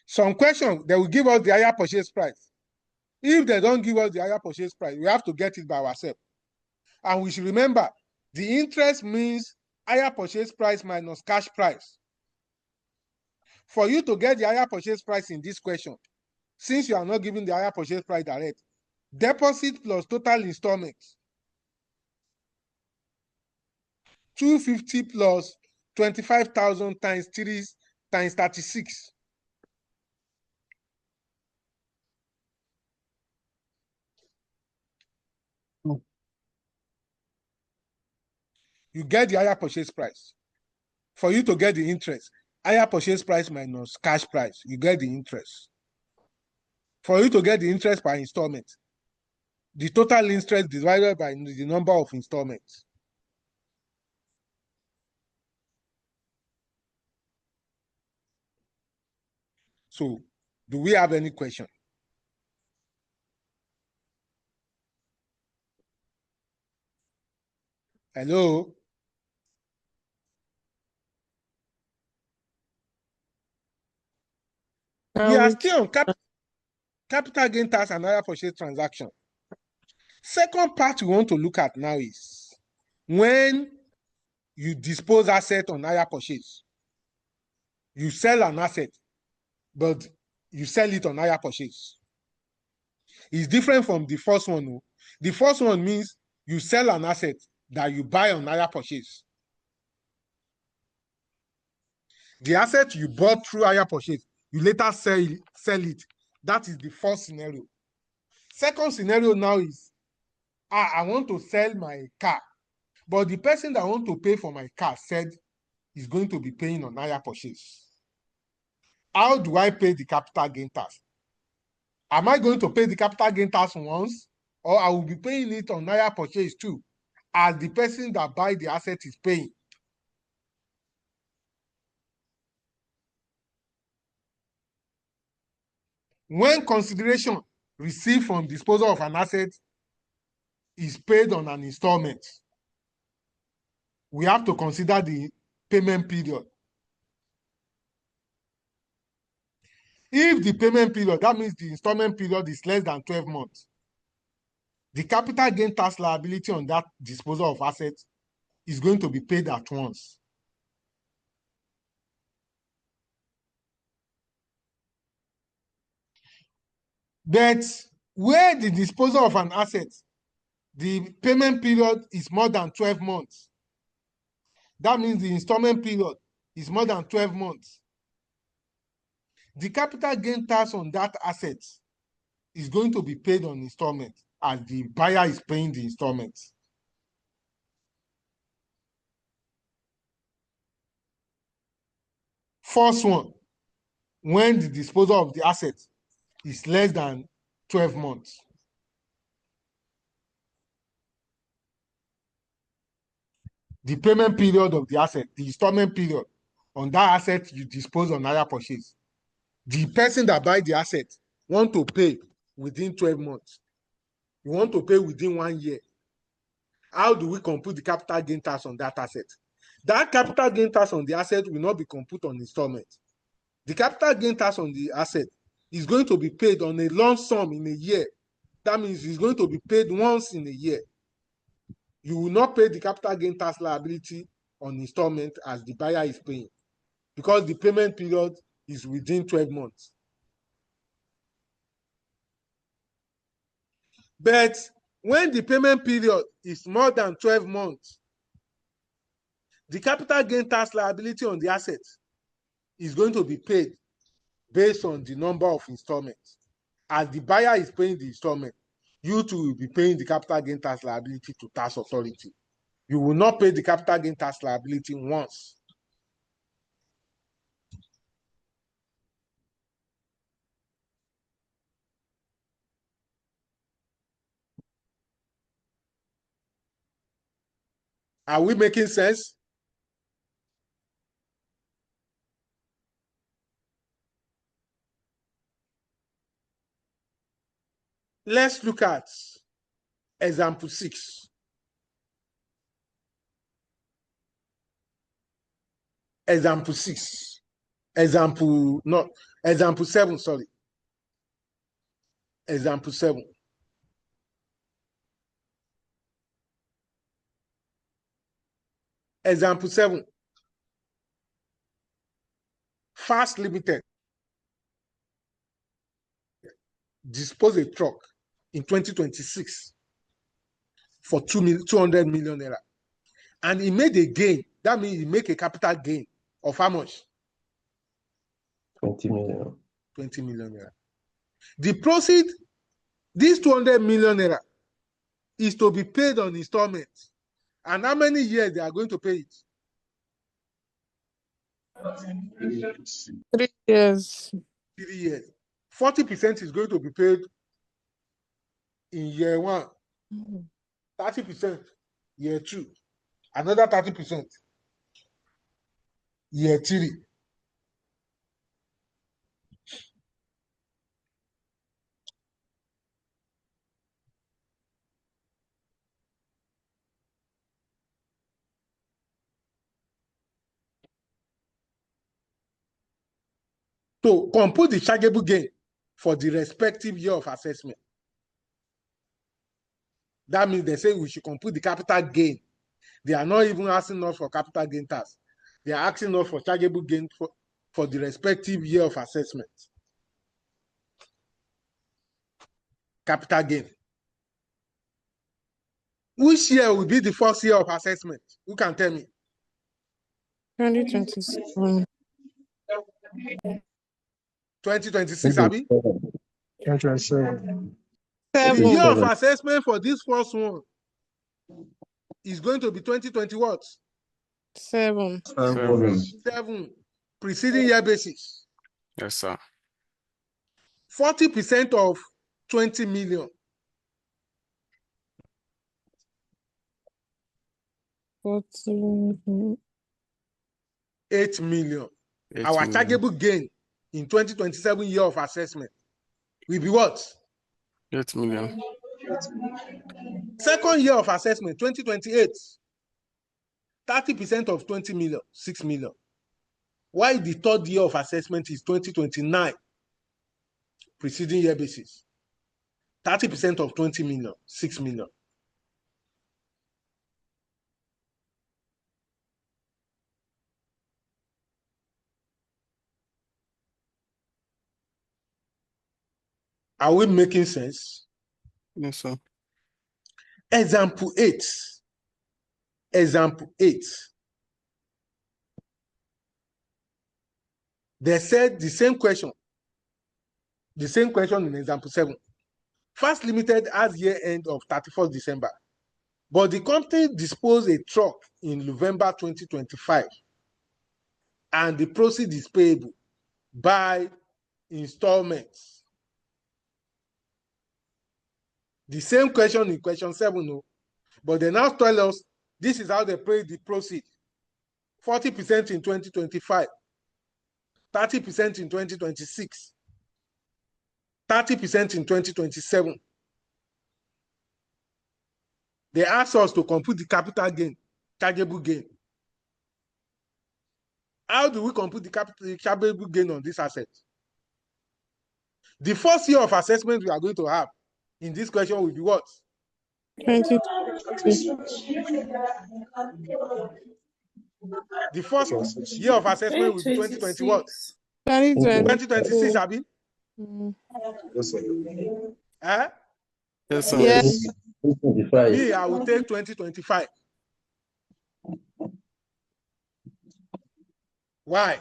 Some question, they will give us the higher purchase price. If they don't give us the higher purchase price, we have to get it by ourselves. And we should remember, the interest means higher purchase price minus cash price. For you to get the higher purchase price in this question, since you are not giving the higher purchase price direct, deposit plus total installments, 250 plus 25,000 times 3 times 36. You get the higher purchase price. For you to get the interest, higher purchase price minus cash price, you get the interest. For you to get the interest per installment, the total interest divided by the number of installments. So, do we have any question? Hello? We are still on capital gain tax and higher purchase transaction. Second part we want to look at now is when you dispose asset on higher purchase. You sell an asset, but you sell it on higher purchase. It's different from the first one. No? The first one means you sell an asset that you buy on higher purchase. The asset you bought through higher purchase, you later sell it. That is the first scenario. Second scenario now is, I want to sell my car, but the person that want to pay for my car said is going to be paying on higher purchase. How do I pay the capital gain tax? Am I going to pay the capital gain tax once, or I will be paying it on higher purchase too, as the person that buy the asset is paying? When consideration received from disposal of an asset is paid on an installment, we have to consider the payment period. If the payment period, that means the installment period is less than 12 months, the capital gain tax liability on that disposal of assets is going to be paid at once. But where the disposal of an asset, the payment period is more than 12 months. That means the installment period is more than 12 months. The capital gain tax on that asset is going to be paid on installment as the buyer is paying the installments. First one, when the disposal of the asset is less than 12 months. The payment period of the asset, the installment period on that asset you dispose on higher purchase. The person that buy the asset want to pay within 12 months. You want to pay within 1 year. How do we compute the capital gain tax on that asset? That capital gain tax on the asset will not be computed on installment. The capital gain tax on the asset is going to be paid on a lump sum in a year. That means it's going to be paid once in a year. You will not pay the capital gain tax liability on installment as the buyer is paying, because the payment period is within 12 months. But when the payment period is more than 12 months, the capital gain tax liability on the asset is going to be paid based on the number of installments. As the buyer is paying the installment, you too will be paying the capital gain tax liability to tax authority. You will not pay the capital gain tax liability once. Are we making sense? Let's look at example 6. Example 6. Example 7, sorry. Example 7. Example 7. Fast Limited dispose a truck in 2026 for 200 million naira. And he made a gain. That means he make a capital gain of how much? 20 million. 20 million naira. The proceed, this 200 million naira, is to be paid on installments. And how many years they are going to pay it? 3 years. 3 years. 40% is going to be paid in year 1. 30% year 2. Another 30% year 3. To compute the chargeable gain for the respective year of assessment. That means they say we should compute the capital gain. They are not even asking us for capital gain tax. They are asking us for chargeable gain for the respective year of assessment. Capital gain. Which year will be the first year of assessment? Who can tell me? 2027. 2026, Abi? 2027. The year 7. of assessment for this first one is going to be 2020 what? 7. 7. Preceding year basis. Yes, sir. 40% of 20 million. 40. 8 million. 8 Our million. chargeable gain in 2027 year of assessment will be what? 8 million. Second year of assessment, 2028. 30% of 20 million, 6 million. Why the third year of assessment is 2029, preceding year basis. 30% of 20 million, 6 million. Are we making sense? Yes, sir. Example 8. Example 8. They said the same question. The same question in example 7. Fast Limited has year end of 31st December. But the company disposed a truck in November 2025. And the proceed is payable by installments. The same question in question 7, no? But they now tell us this is how they pay the proceed. 40% in 2025, 30% in 2026, 30% in 2027. They ask us to compute the capital gain, chargeable gain. How do we compute the chargeable gain on this asset? The first year of assessment we are going to have in this question will be what? 20. The first year of assessment will be 2020 what? 2026, Abi? Yes, sir. Eh? Yes, sir. Yeah. Me, I will take 2025. Why?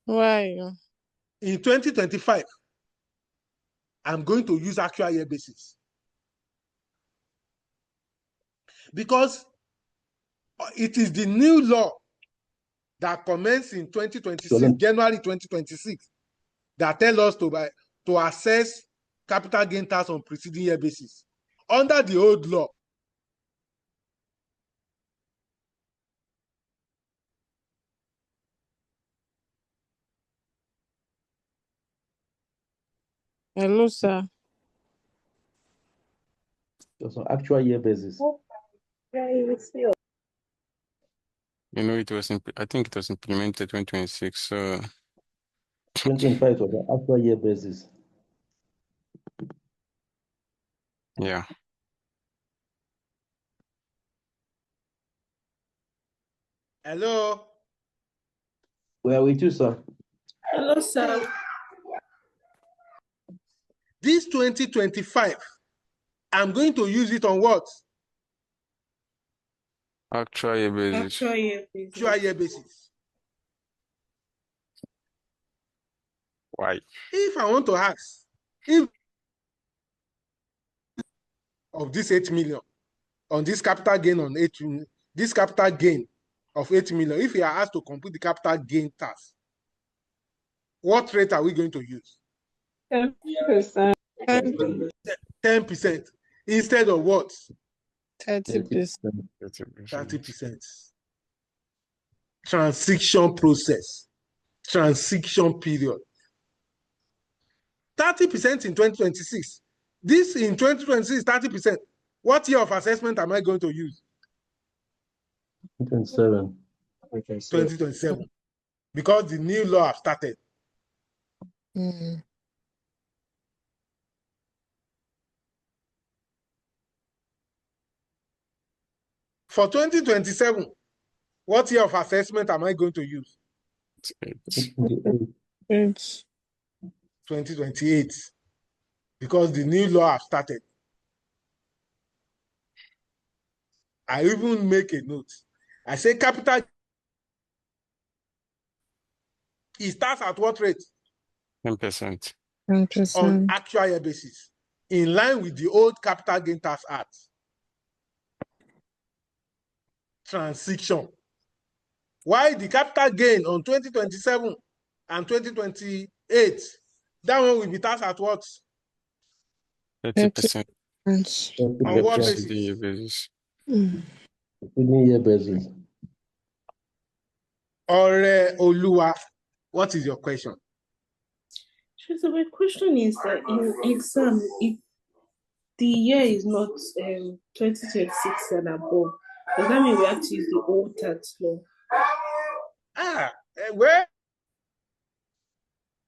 Why? In 2025, I'm going to use actual year basis. Because it is the new law that commenced in 2026, January 2026, that tell us to assess capital gain tax on preceding year basis. Under the old law, Hello, sir. Just on actual year basis. You know, I think it was implemented 2026. So 2025 was on actual year basis. yeah. Hello. Where are we to, sir? Hello, sir. This 2025, I'm going to use it on what? Actual year basis. Actual year basis. Actual year basis. Why? If I want to ask, if of this 8 million on this capital gain on 8 million, this capital gain of 8 million, if you are asked to complete the capital gain task, what rate are we going to use? 10%. 10% instead of what? 30%. 30%. Transition process, transition period. 30% in 2026. This in 2026, 30%. What year of assessment am I going to use? 2027. 2027. Because the new law have started. Mm. For 2027, what year of assessment am I going to use? 2028. Because the new law have started. I even make a note. I say capital, it starts at what rate? 10%. 10%. On actual year basis, in line with the old Capital Gain Tax Act. Transition. Why the capital gain on 2027 and 2028, that one will be taxed at what? 30%. On what basis? The year basis. Year basis. Or Oluwa, what is your question? So my question is that in exam, if the year is not 2026 and above, does that mean we have to use the old tax law? Where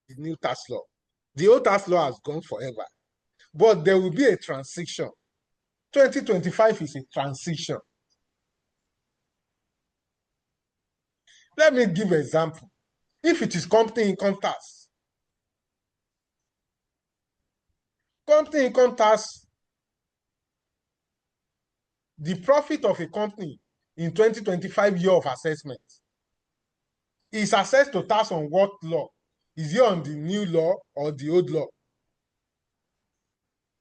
the new tax law? The old tax law has gone forever, but there will be a transition. 2025 is a transition. Let me give an example. If it is company income tax, the profit of a company in 2025 year of assessment is assessed to tax on what law? Is it on the new law or the old law?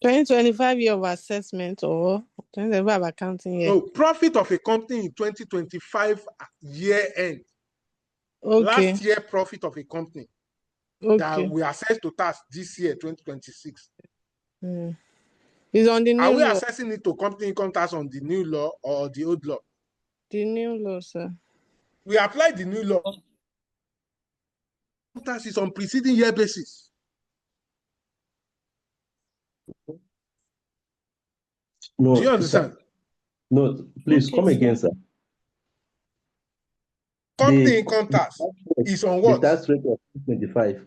2025 year of assessment or 2025 accounting year? No, profit of a company in 2025 year end. Okay. Last year profit of a company that we assess to tax this year, 2026. It's on the new law. Are we assessing it to company income tax on the new law or the old law? The new law, sir. We apply the new law. Tax is on preceding year basis. No, do you understand? Sir. No, please come again, sir. Company income tax is on what? The tax rate of 25.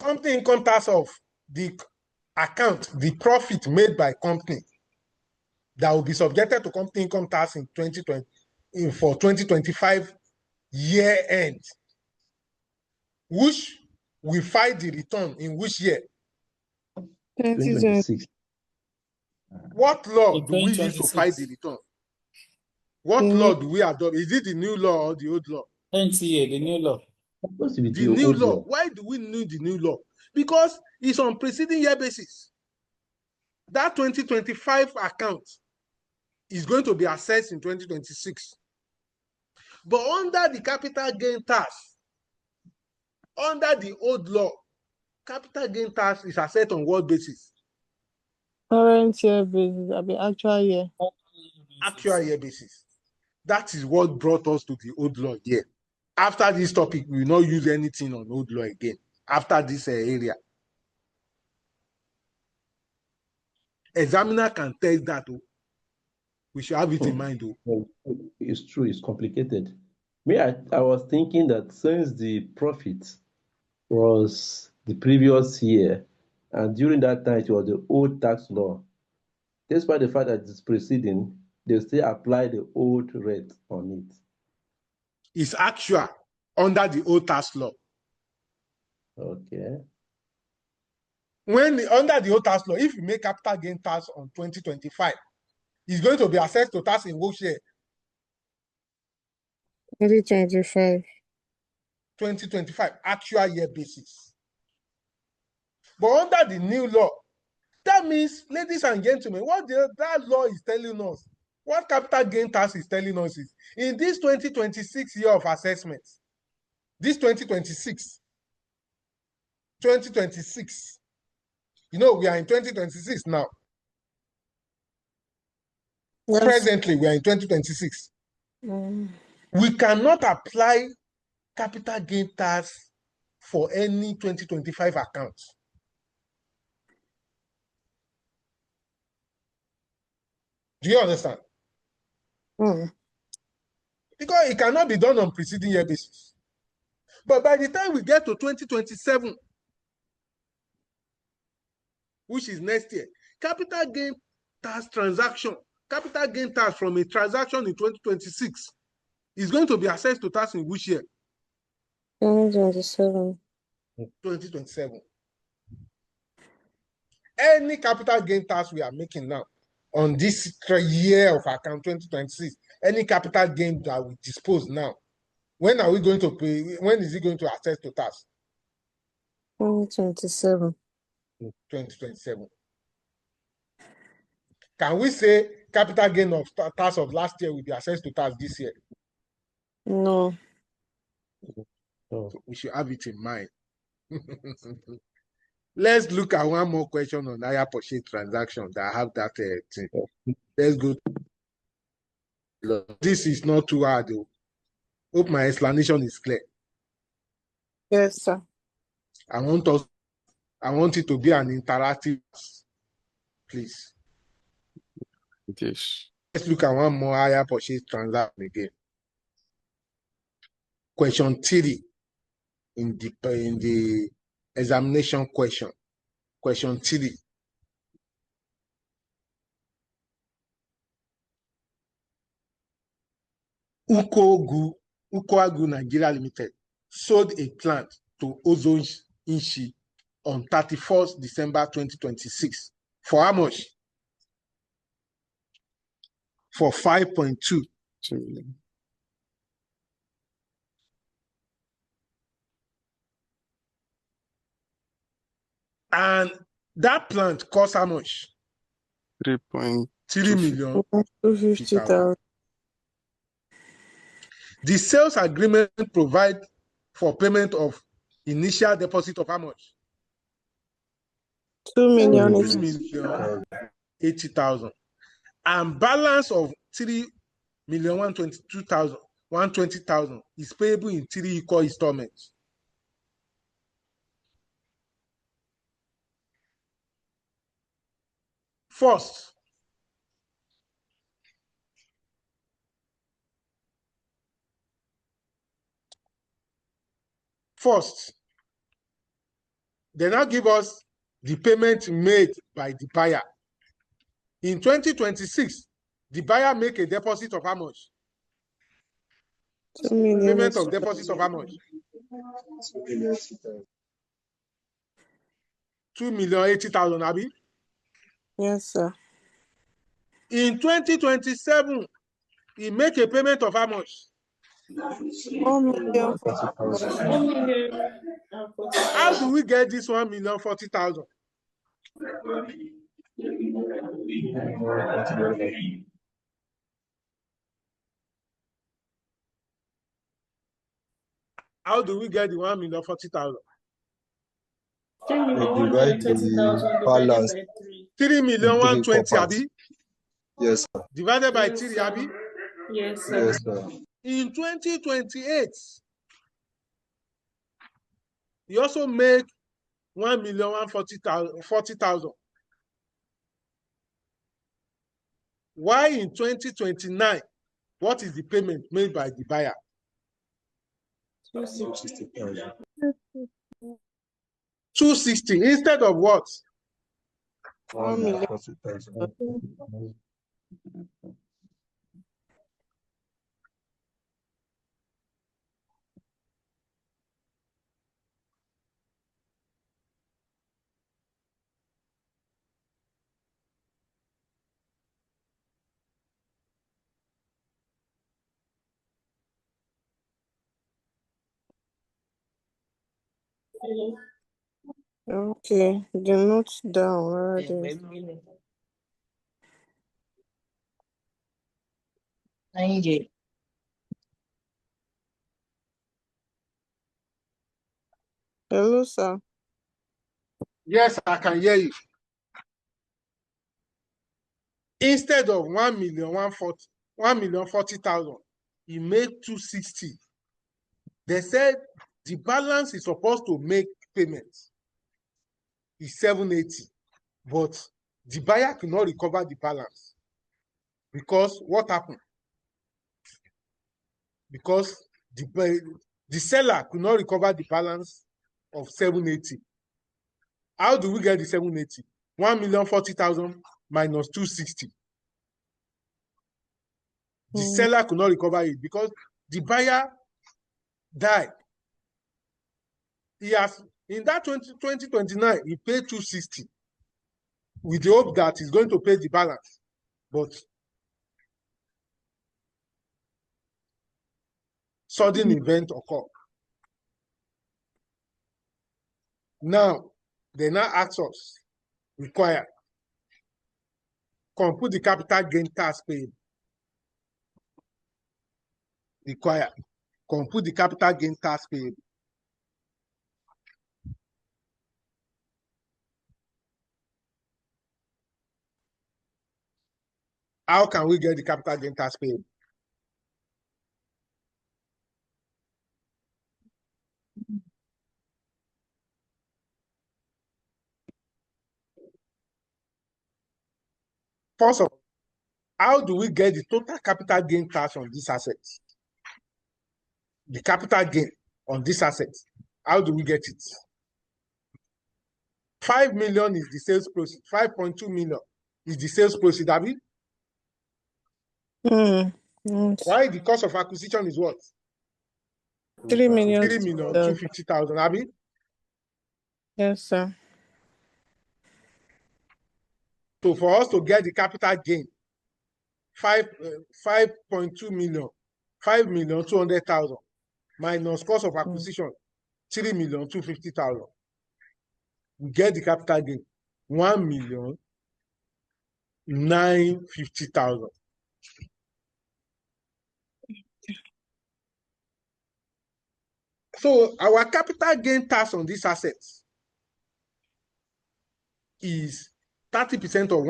Company income tax of the account, the profit made by company that will be subjected to company income tax in 2020 for 2025 year end, which we file the return in which year? 2026. What law do we use to file the return? What law do we adopt? Is it the new law or the old law? the new law. The new law. Why do we need the new law? Because it's on preceding year basis. That 2025 account is going to be assessed in 2026. But under the capital gain tax, under the old law, capital gain tax is assessed on what basis? Current year basis, I mean actual year. Actual year basis. That is what brought us to the old law here. After this topic, we will not use anything on old law again. after this area. Examiner can test that. We should have it in mind. Well, it's true, it's complicated. I was thinking that since the profit was the previous year, and during that time it was the old tax law, despite the fact that it's preceding, they still apply the old rate on it. It's actual under the old tax law. Okay. Under the old tax law, if you make capital gain tax on 2025, it's going to be assessed to tax in which year? 2025. 2025, actual year basis. But under the new law, that means, ladies and gentlemen, what that law is telling us, what capital gain tax is telling us is, in this 2026 year of assessment, this 2026, you know, we are in 2026 now. Yes. Presently, we are in 2026. We cannot apply capital gain tax for any 2025 account. Do you understand? Because it cannot be done on preceding year basis. But by the time we get to 2027, which is next year, capital gain tax transaction, capital gain tax from a transaction in 2026 is going to be assessed to tax in which year? 2027. 2027. Any capital gain tax we are making now on this year of account 2026, any capital gain that we dispose now, when are we going to pay? When is it going to assess to tax? 2027. 2027. Can we say capital gain of tax of last year will be assessed to tax this year? No. So we should have it in mind. Let's look at one more question on hire purchase transaction that have that thing. Let's go. This is not too hard though. Hope my explanation is clear. Yes, sir. I want it to be an interactive, please. Yes. Let's look at one more hire purchase transaction again. Question 3 in the examination question. Question 3. Ukoagu Nigeria Limited sold a plant to Ozone Inshi on 31st December 2026. For how much? For 5.2 million. And that plant cost how much? 3.3 million. 250,000. The sales agreement provide for payment of initial deposit of how much? 2 million. 2,080,000. And balance of 3,120,000 is payable in 3 equal installments. First, they now give us the payment made by the buyer. In 2026, the buyer make a deposit of how much? 2 million. Payment of deposit of how much? 2,080,000, Abi? Yes, sir. In 2027, he make a payment of how much? 1 million. 1 million. How do we get this 1,040,000? How do we get the 1,040,000? 3,120,000 balance. divided by 3. 3,120,000, Abi? Yes, sir. Divided by Yes, 3, sir. Abi? Yes, sir. Yes, sir. In 2028, he also make 1,140,000. Why in 2029, what is the payment made by the buyer? 260,000. 260 instead of what? 140,000. Okay, the notes down. Where are they? Hello, sir. Yes, I can hear you. Instead of 1,140,000, he made 260. They said the balance is supposed to make payments is 780, but the buyer could not recover the balance because what happened? Because the seller could not recover the balance of 780. How do we get the 780? 1,040,000 minus 260. The seller could not recover it because the buyer died. He has, in that 2029, he paid 260 with the hope that he's going to pay the balance. But sudden event occurred. Now, they now ask us, require, compute the capital gain tax paid. Require, compute the capital gain tax paid. How can we get the capital gain tax paid? First of all, how do we get the total capital gain tax on this asset? The capital gain on this asset, how do we get it? 5 million is the sales proceed. 5.2 million is the sales proceed, Abi? Why the cost of acquisition is what? 3 million. 3,250,000, Abi? Yes, sir. So for us to get the capital gain, 5.2 million, 5,200,000 minus cost of acquisition, 3,250,000. We get the capital gain, 1,950,000. So our capital gain tax on these assets is 30% of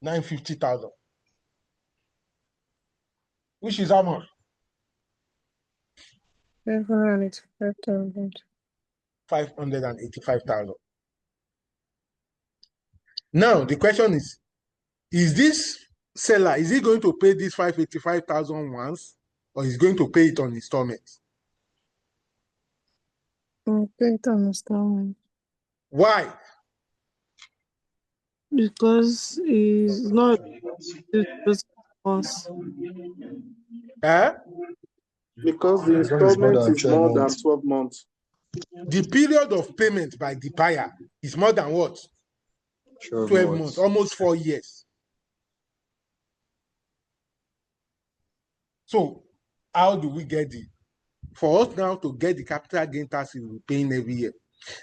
1,950,000, which is how much? 585,000. 585,000. Now the question is this seller, is he going to pay this 585,000 once, or is going to pay it on installments? Pay it on installment. Why? Because it's not once. Because the installment is more than 12 months. The period of payment by the buyer is more than what? 12 months, almost 4 years. So how do we get it? For us now to get the capital gain tax, we will be paying every year.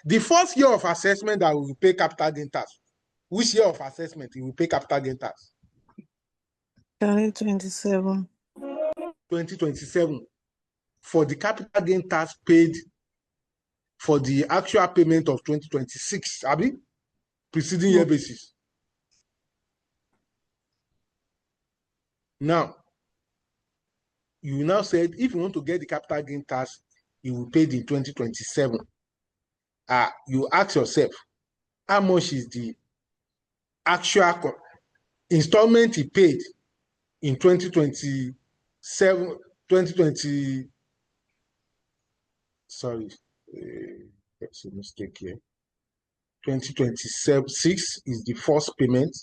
The first year of assessment that we will pay capital gain tax, which year of assessment we will pay capital gain tax? 2027. 2027. For the capital gain tax paid for the actual payment of 2026, Abi? Preceding year basis. Now, you now said if you want to get the capital gain tax, you will pay it in 2027. you ask yourself, how much is the actual installment he paid in 2027, 2020, sorry, that's a mistake here. 2026 is the first payment,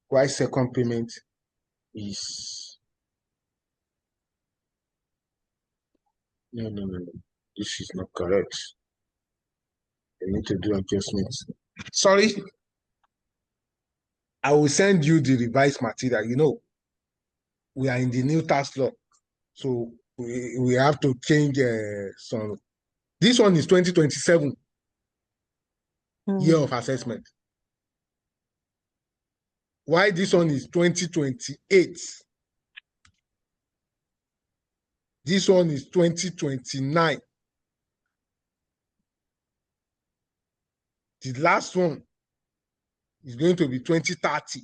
while second payment is, no, this is not correct. I need to do adjustments. Sorry, I will send you the revised material. You know, we are in the new tax law, so we have to change some. This one is 2027 year of assessment. Why this one is 2028? This one is 2029. The last one is going to be 2030.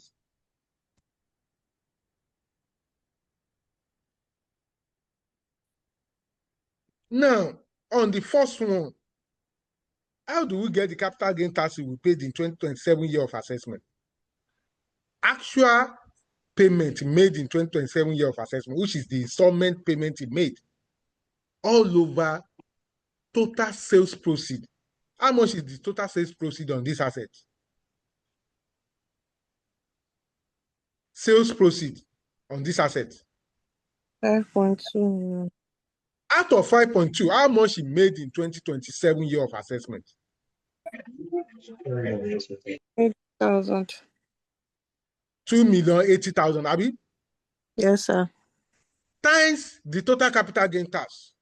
Now, on the first one, how do we get the capital gain tax we paid in 2027 year of assessment? Actual payment made in 2027 year of assessment, which is the installment payment he made, all over total sales proceed. How much is the total sales proceed on this asset? Sales proceed on this asset. 5.2. Out of 5.2, how much he made in 2027 year of assessment? 8,000. 2,080,000, Abi? Yes, sir. Times the total capital gain tax.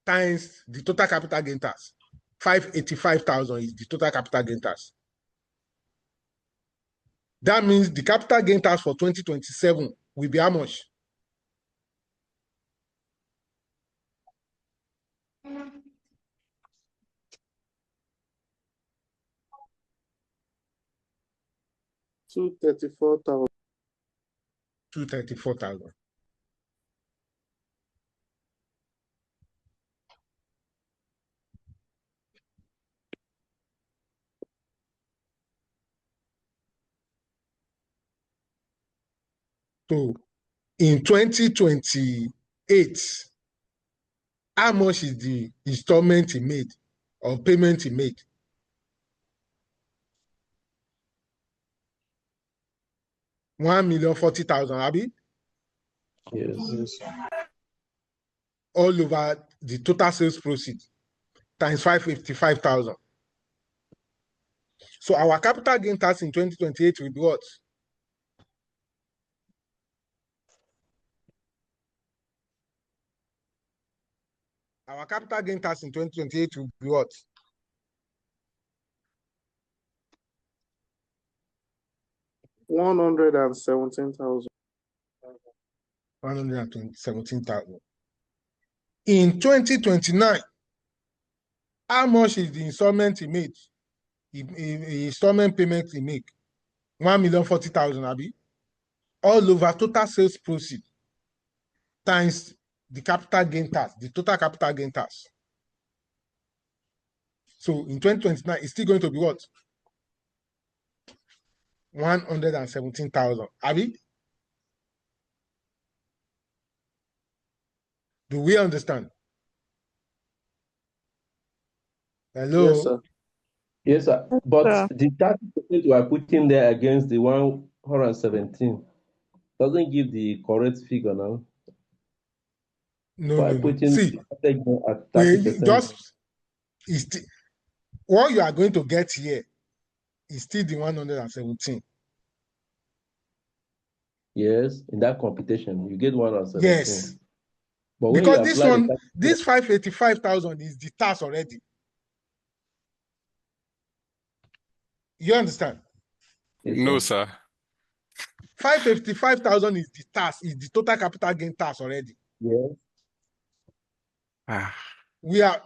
Times the total capital gain tax. 585,000 is the total capital gain tax. That means the capital gain tax for 2027 will be how much? $234,000. 234,000. So in 2028, how much is the installment he made or payment he made? $1,040,000, Abi? Yes. All over the total sales proceeds times 555,000. So our capital gain tax in 2028 will be what? Our capital gain tax in 2028 will be what? $117,000. 117,000. In 2029, how much is the installment he made? Installment payment he make? 1,040,000, Abi? All over total sales proceed times the capital gain tax, the total capital gain tax. So in 2029, it's still going to be what? 117,000. Abi? Do we understand? Hello? Yes, sir. Yes, sir. But sir. the 30% you are putting there against the 117 doesn't give the correct figure now. No. Putting See, at 30%. What you are going to get here is still the 117. Yes, in that computation, you get 117. Yes. But when because you this apply one, this 585,000 is the tax already. You understand? Yes, No, sir. sir. 555,000 is the tax, is the total capital gain tax already. Yes. We are.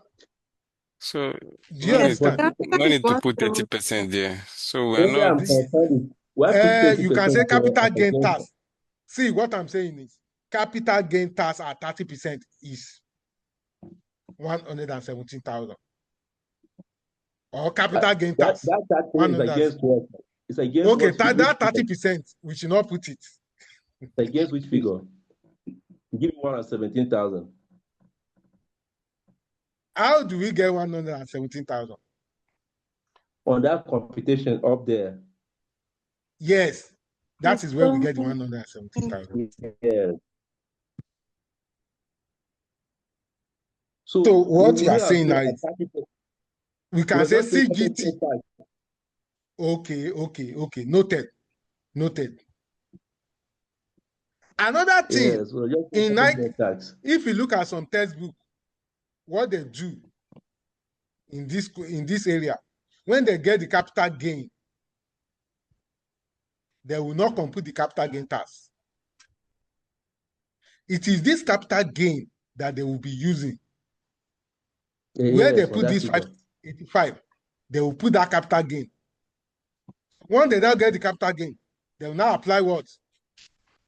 So Do you understand? no need to put 30% there. So we are Maybe not. I'm concerned. Why put 30% You can say capital gain against tax. See, what I'm saying is capital gain tax at 30% is 117,000. Or capital gain That tax. that is 100. against what? It's against Okay, what? that 30%, we should not put it. It's against which figure? Give me 117,000. How do we get 117,000? On that computation up there. Yes, that is where we get the 117,000. Yeah. So what you are saying now is, we can say CGT. Okay. Noted. Another thing, if you look at some textbook, what they do in this area, when they get the capital gain, they will not compute the capital gain tax. It is this capital gain that they will be using. Where they put this 585, they will put that capital gain. Once they now get the capital gain, they will now apply what?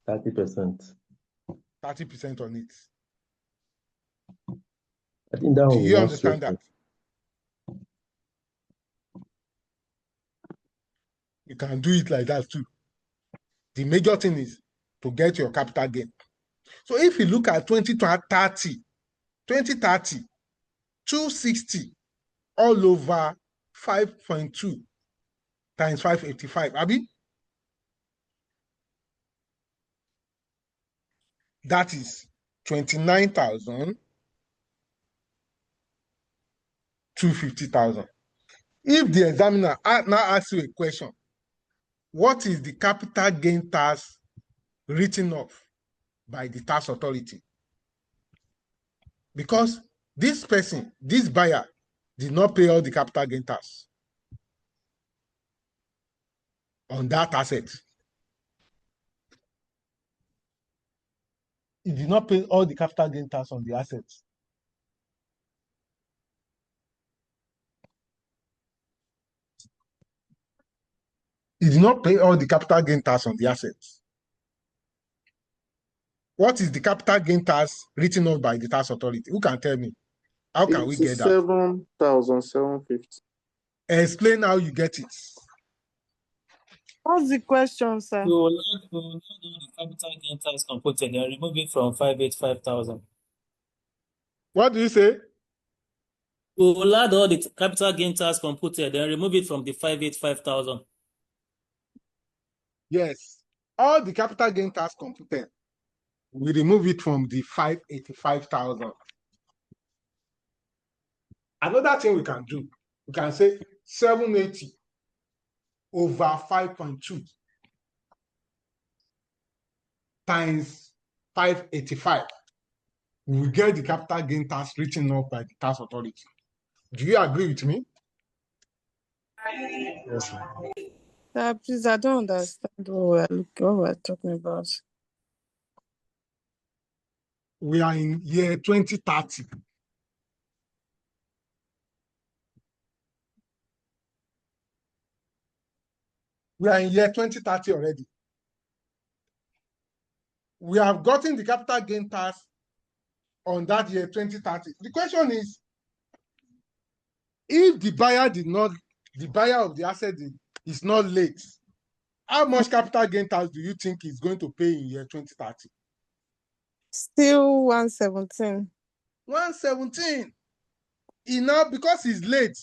30%. 30% on it. I think that do you understand that? You can do it like that too. The major thing is to get your capital gain. So if you look at 2030, 260 all over 5.2 times 585. Abi? That is 29,250,000. If the examiner now asks you a question, what is the capital gain tax written off by the tax authority? Because this person, this buyer, did not pay all the capital gain tax on that asset. He did not pay all the capital gain tax on the assets. He did not pay all the capital gain tax on the assets. What is the capital gain tax written off by the tax authority? Who can tell me? How can we get that? 7,750. Explain how you get it. What's the question, sir? We will not do the capital gain tax computed and remove it from 585,000. What do you say? We will add all the capital gain tax computed and remove it from the 585,000. Yes. All the capital gain tax computed, we remove it from the 585,000. Another thing we can do, we can say 780 over 5.2 times 585. We will get the capital gain tax written off by the tax authority. Do you agree with me? Yes, sir. Please, I don't understand what we're talking about. We are in year 2030. We are in year 2030 already. We have gotten the capital gain tax on that year 2030. The question is, if the buyer of the asset is not late, how much capital gain tax do you think is going to pay in year 2030? Still 117. 117. Because he's late,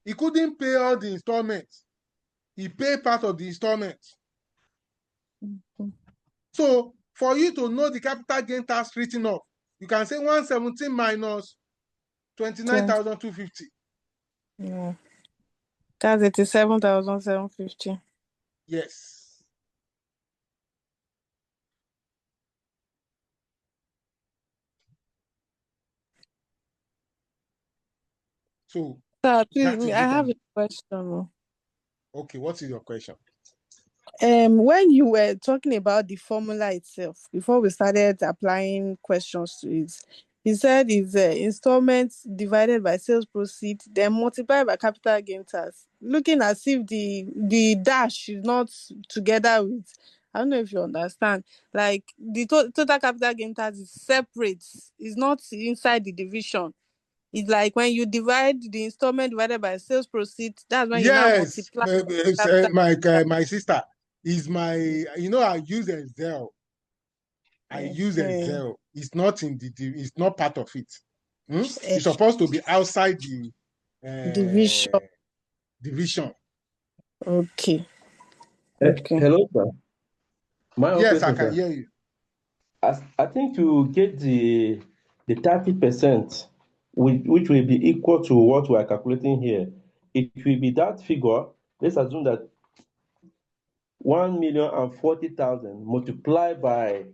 he couldn't pay all the installments. He paid part of the installments. So for you to know the capital gain tax written off, you can say 117 minus 29,250. Yeah. That's 87,750. Yes. So, please, I have a question. Okay, what is your question? When you were talking about the formula itself, before we started applying questions to it, you said it's installments divided by sales proceed, then multiplied by capital gain tax. Looking as if the dash is not together with I don't know if you understand. Like the total capital gain tax is separate. It's not inside the division. It's like when you divide the installment divided by sales proceeds, that's when you now Yes, multiply capital my sister is my, you know, I use Excel. I use Excel. It's not in it's not part of it. It's supposed to be outside the division. Okay. Hello, sir. Yes, I can hear you. I think you get the 30%, which will be equal to what we are calculating here. It will be that figure. Let's assume that 1,040,000 multiplied by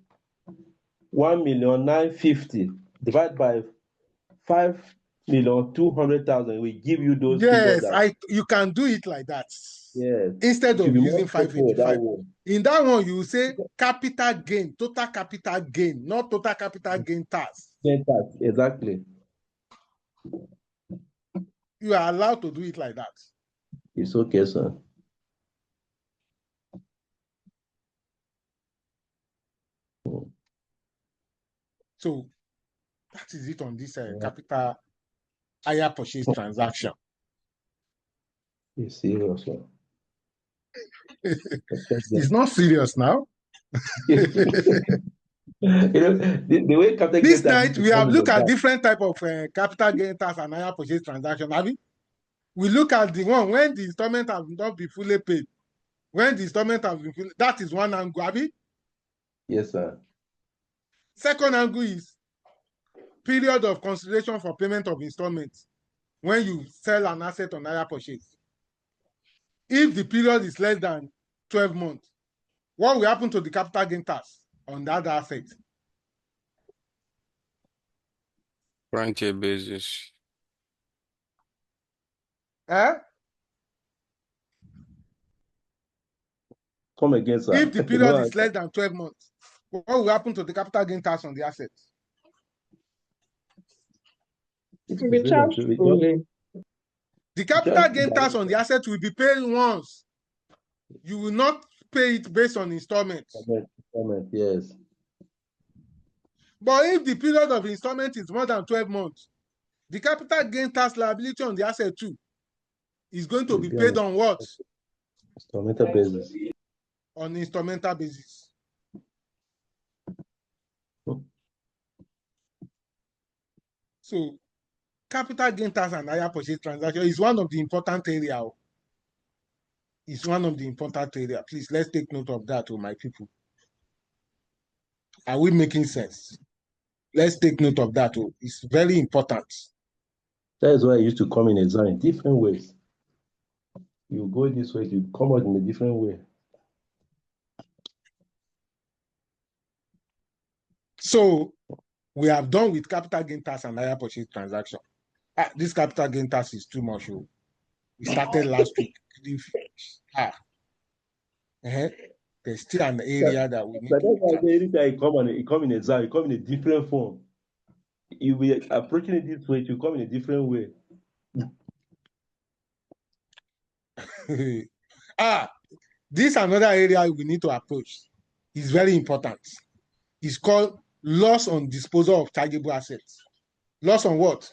1,950,000 divided by 5,200,000 will give you those figures. Yes, you can do it like that. Yes. Instead of using 585. In that one, you will say capital gain, total capital gain, not total capital gain tax. Gain tax, exactly. You are allowed to do it like that. It's okay, sir. So that is it on this capital hire purchase transaction. It's serious, sir. It's not serious now. The way capital this night we have looked at different type of capital gain tax and hire purchase transaction. Have we look at the one when the installment has not been fully paid. When the installment has been fully, that is one angle. Have we? Yes, sir. Second angle is period of consideration for payment of installments when you sell an asset on hire purchase. If the period is less than 12 months, what will happen to the capital gain tax on that asset? Current year basis. Come again, sir. If the period is less than 12 months, what will happen to the capital gain tax on the assets? It will be charged fully. The capital gain tax on the asset will be paid once. You will not pay it based on installments. Installment, yes. But if the period of installment is more than 12 months, the capital gain tax liability on the asset too is going to be paid on what? Instrumental basis. On instrumental basis. So capital gain tax and hire purchase transaction is one of the important areas. It's one of the important areas. Please, let's take note of that, my people. Are we making sense? Let's take note of that. It's very important. That is why I used to come in exam in different ways. You go this way, you come out in a different way. So we have done with capital gain tax and hire purchase transaction. This capital gain tax is too much. We started last week. There's still an area that we need to look at. Anytime you come in exam, you come in a different form. You'll be approaching it this way, you come in a different way. This another area we need to approach. It's very important. It's called loss on disposal of chargeable assets. Loss on what?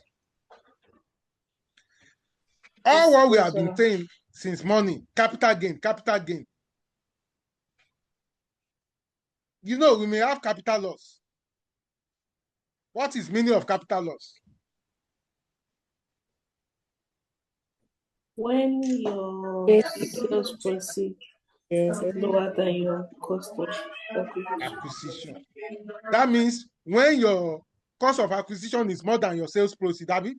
All what we have been saying since morning, capital gain, capital gain. You know, we may have capital loss. What is meaning of capital loss? When your sales proceed is lower than your cost of acquisition. That means when your cost of acquisition is more than your sales proceed, Abby?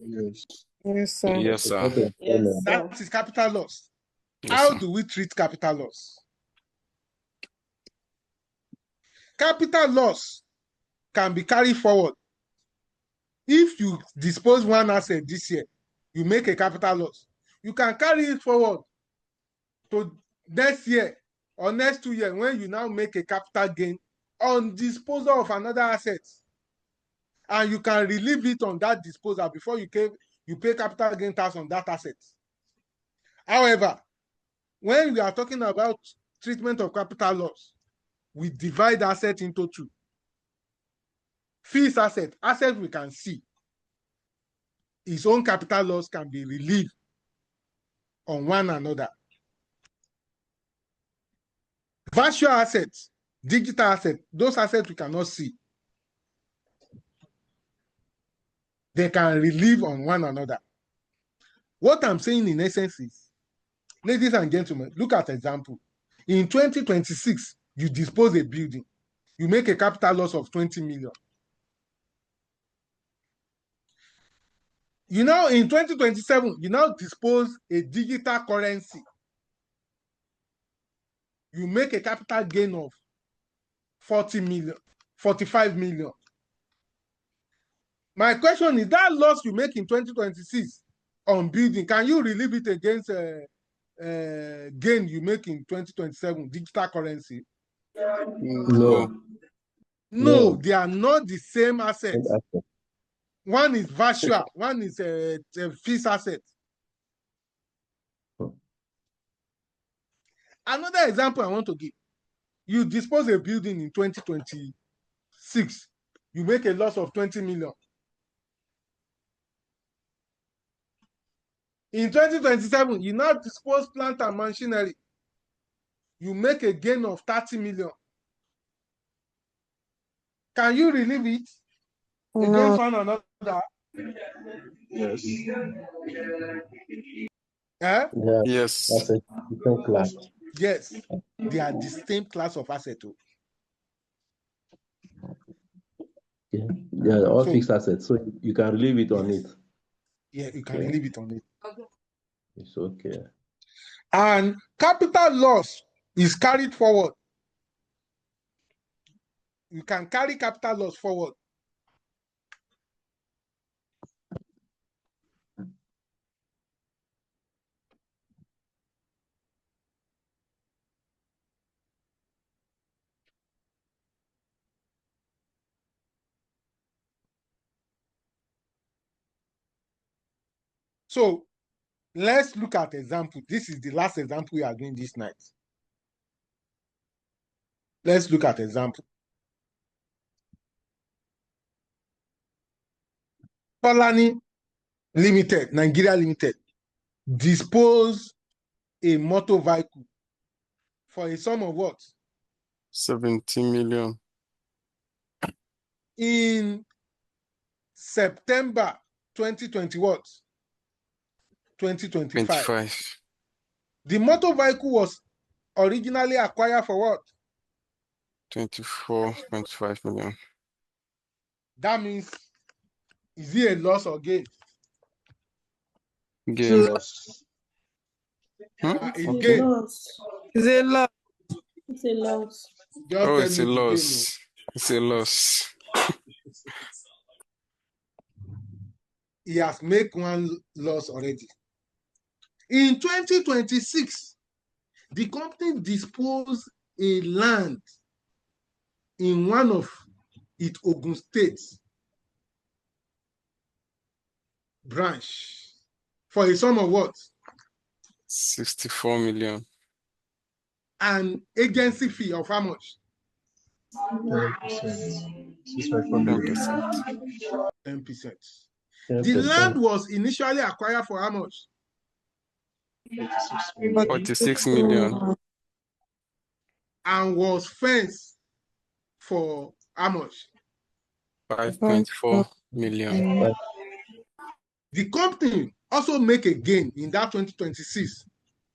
Yes. Yes, sir. Yes, sir. Yes, that is capital loss. Yes, How sir. do we treat capital loss? Capital loss can be carried forward. If you dispose one asset this year, you make a capital loss. You can carry it forward to next year or next 2 years when you now make a capital gain on disposal of another asset. And you can relieve it on that disposal before you pay capital gain tax on that asset. However, when we are talking about treatment of capital loss, we divide asset into two. Fixed asset we can see. Its own capital loss can be relieved on one another. Virtual assets, digital assets, those assets we cannot see. They can relieve on one another. What I'm saying in essence is, ladies and gentlemen, look at example. In 2026, you dispose a building. You make a capital loss of 20 million. You know, in 2027, you now dispose a digital currency. You make a capital gain of 40 million, 45 million. My question is, that loss you make in 2026 on building, can you relieve it against gain you make in 2027 digital currency? No, they are not the same assets. One is virtual, one is a fixed asset. Another example I want to give. You dispose a building in 2026. You make a loss of 20 million. In 2027, you now dispose plant and machinery. You make a gain of 30 million. Can you relieve it against one another? Yes. Eh? Yes. That's a different class. Yes, they are the same class of asset. Yeah, all fixed assets. So you can relieve it on it. Yeah, you can relieve it on it. It's okay. And capital loss is carried forward. You can carry capital loss forward. So let's look at example. This is the last example we are doing this night. Let's look at example. Polani Limited, Nigeria Limited, dispose a motor vehicle for a sum of what? 70 million. In September 2020 what? 2025. 25. The motor vehicle was originally acquired for what? 24.5 million. That means, is it a loss or gain? Gain. Loss. It's It's gain. a loss. Is it loss? It's a loss. Just Oh, tell it's me a the gain, loss. It's a loss. He has made one loss already. In 2026, the company disposed a land in one of its Ogun State branch for a sum of what? 64 million. An agency fee of how much? 10%. 6.4 million. 10%. 10%. The 10%. land was initially acquired for how much? 86 million. 46 million. And was fenced for how much? 5.4 million. The company also make a gain in that 2026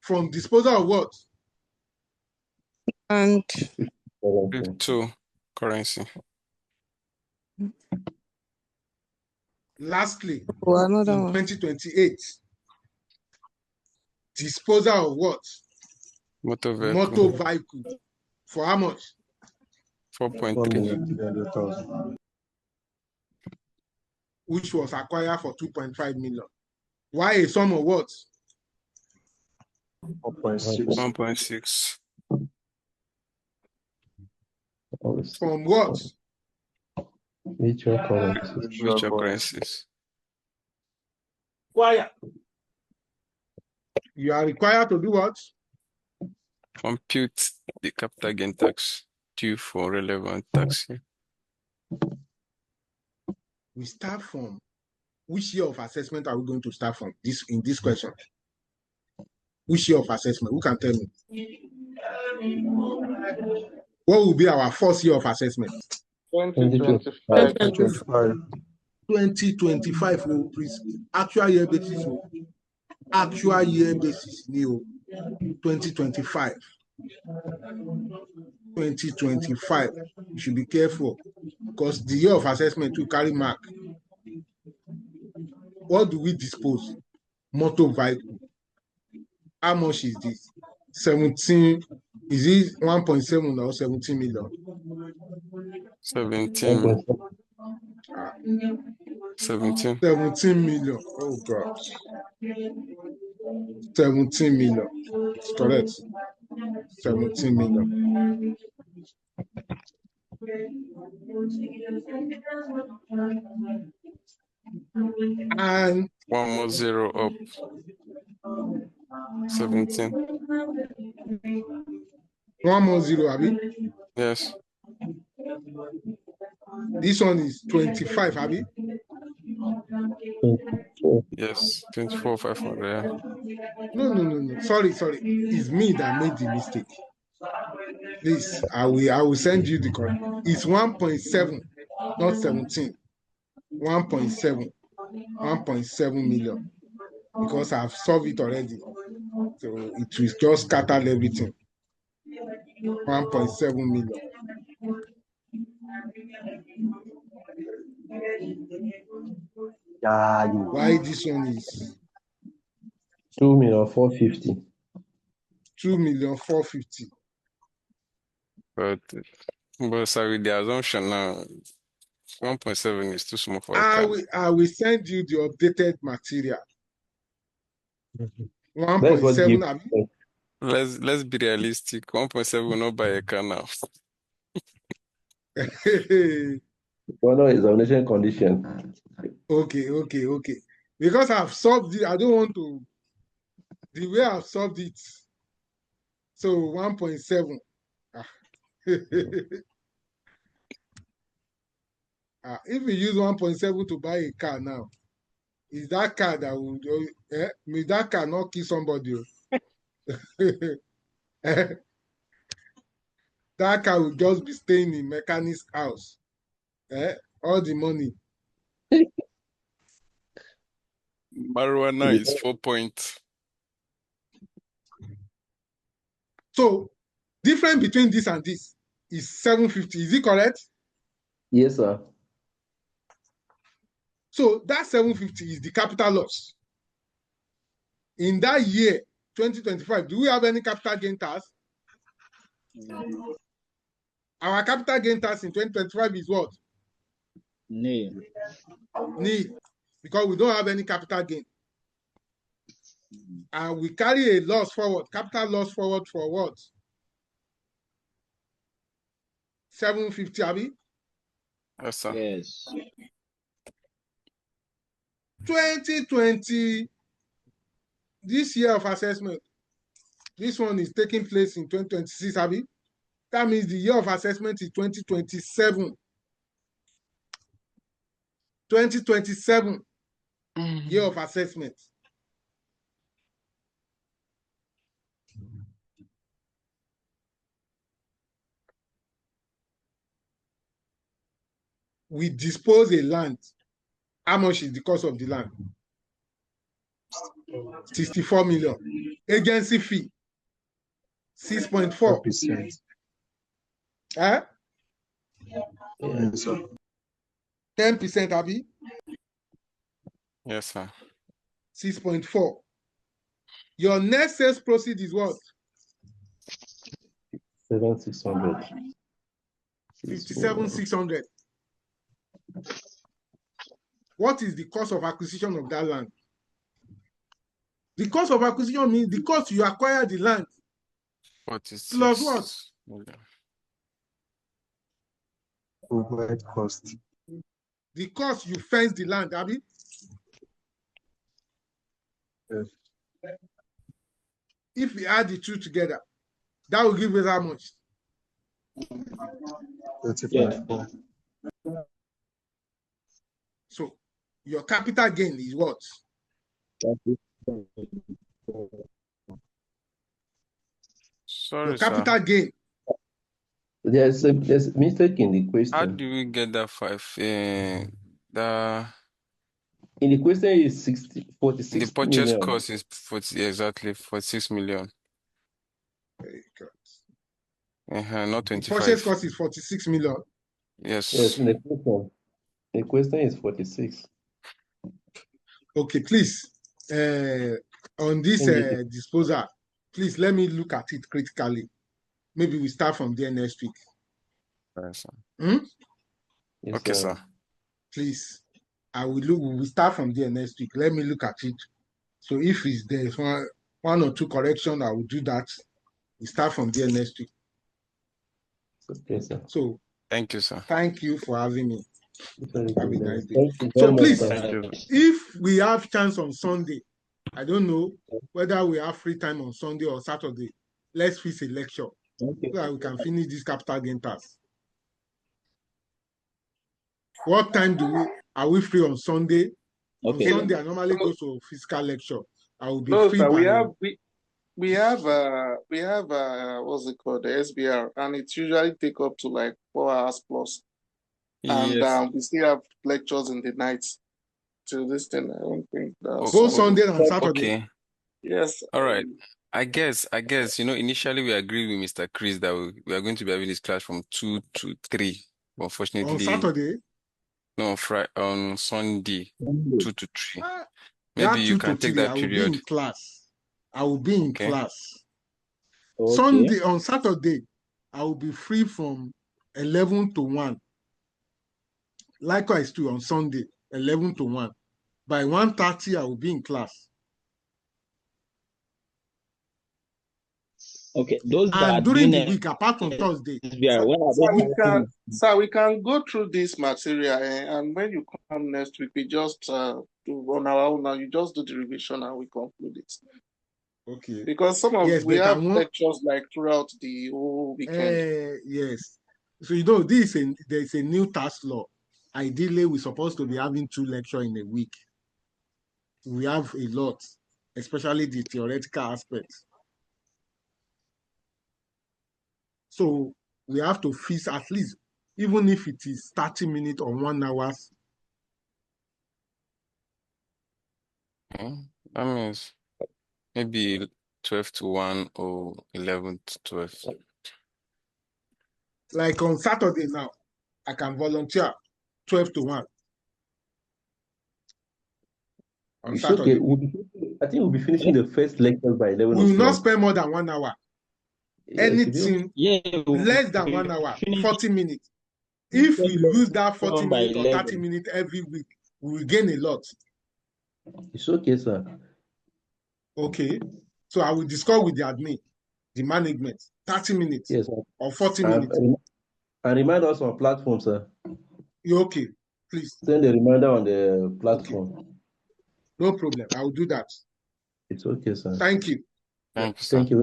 from disposal of what? And Crypto currency. Lastly, another in one. 2028, disposal of what? Motor vehicle. Motor vehicle. For how much? 4.3. Which was acquired for 2.5 million. Why a sum of what? 4.6. 1.6. From what? Virtual currency. Virtual currencies. Required. You are required to do what? Compute the capital gain tax due for relevant tax year. We start from which year of assessment are we going to start from in this question? Which year of assessment? Who can tell me? What will be our first year of assessment? 2025. 2025 will actual year basis. Actual year basis new 2025. 2025. You should be careful because the year of assessment will carry mark. What do we dispose? Motor vehicle. How much is this? 17. Is it 1.7 or 17 million? 17. 17 million. Oh God. 17 million. It's correct. 17 million. And 1 more 0 up. 17. 1 more 0, Abby? Yes. This one is 25, Abby? Yes, 24,500. No. Sorry. It's me that made the mistake. Please, I will send you the correct. It's 1.7, not 17. 1.7. 1.7 million. Because I've solved it already. So it will just scatter everything. 1.7 million. Why this one is 2,450,000. 2,450,000. But sorry, the assumption now 1.7 is too small for a car. I will send you the updated material. 1.7. Let's be realistic. 1.7 will not buy a car now. One of examination condition. Okay. Because I've solved it, I don't want to. The way I've solved it. So 1.7. If we use 1.7 to buy a car now, is that car that will may that car not kill somebody? That car will just be staying in mechanic's house. All the money. Marijuana is 4 points. So, difference between this and this is 750. Is it correct? Yes, sir. So, that 750 is the capital loss. In that year, 2025, do we have any capital gain tax? No. Our capital gain tax in 2025 is what? Nil. Because we don't have any capital gain. And we carry a loss forward, capital loss forward for what? 750, Abi? Yes, sir. Yes. 2020, this year of assessment, this one is taking place in 2026, Abi? That means the year of assessment is 2027. 2027 year of assessment. We dispose a land. How much is the cost of the land? 64 million. Agency fee, 6.4%. Yes, sir. 10%, Abi? Yes, sir. 6.4. Your net sales proceed is what? 7,600. 57,600. What is the cost of acquisition of that land? The cost of acquisition means the cost you acquire the land. What is plus what? Overhead cost. The cost you fence the land, Abi? Yes. If we add the two together, That will give us how much? 35. So your capital gain is what? Sorry, Your capital sir. gain. There's a mistake in the question. How do we get that 5? The In the question is 46 the purchase million. cost is 40, exactly 46 million. Very good. Not The purchase 25. cost is 46 million. Yes, Yes. in the question is 46. Okay, please. On this disposal, please let me look at it critically. Maybe we start from there next week. Yes, sir. Yes, Okay, sir. Please, I will look. We will start from there next week. Let me look at it. So if there's one or two corrections, I will do that. We start from there next week. Okay, sir. So Thank you, sir. thank you for having me. Have a nice day. Thank you very So much, please, sir. Thank you. if we have chance on Sunday, I don't know whether we have free time on Sunday or Saturday. Let's fix a lecture Okay. so that we can finish this capital gain task. What time are we free on Sunday? Okay. On Sunday, I normally go to physical lecture. I will be No, free sir, by. we have what's it called, the SBR, and it usually take up to like 4 hours plus. And Yes. we still have lectures in the nights till this thing. I don't think that's Both Sunday and Saturday. Okay. Yes. All right. I guess, initially we agreed with Mr. Chris that we are going to be having this class from 2 to 3. Unfortunately, On Saturday? No, on Sunday, 2 to 3. Maybe That you 2 can to 3, take that I will be period. in class. I will be in Okay. class. Okay. Sunday, on Saturday, I will be free from 11 to 1. Likewise, too, on Sunday, 11 to 1. By 1:30, I will be in class. Okay. Those that are And during doing the week, apart from Thursday, SBR, when are Sir, we can go through this material, and when you come next week, we just do on our own. Now you just do the revision and we conclude it. Okay. Because we have lectures like throughout the whole weekend. Yes. So there's a new task law. Ideally, we're supposed to be having 2 lectures in a week. We have a lot, especially the theoretical aspects. So we have to fix at least, even if it is 30 minutes or 1 hour. Okay. That means maybe 12 to 1 or 11 to 12. Like on Saturday now, I can volunteer 12 to 1. On Saturday. Okay. I think we'll be finishing the first lecture by 11 o'clock. We will not spend more than 1 hour. Anything less than 1 hour, 40 minutes. If we lose that 40 minutes or 30 minutes every week, we will gain a lot. It's okay, sir. Okay. So I will discuss with the admin, the management, 30 minutes or 40 minutes. And remind us on platform, sir. You're okay, please. Send a reminder on the platform. Okay. No problem. I will do that. It's okay, sir. Thank you. Thank you, sir. Thank you.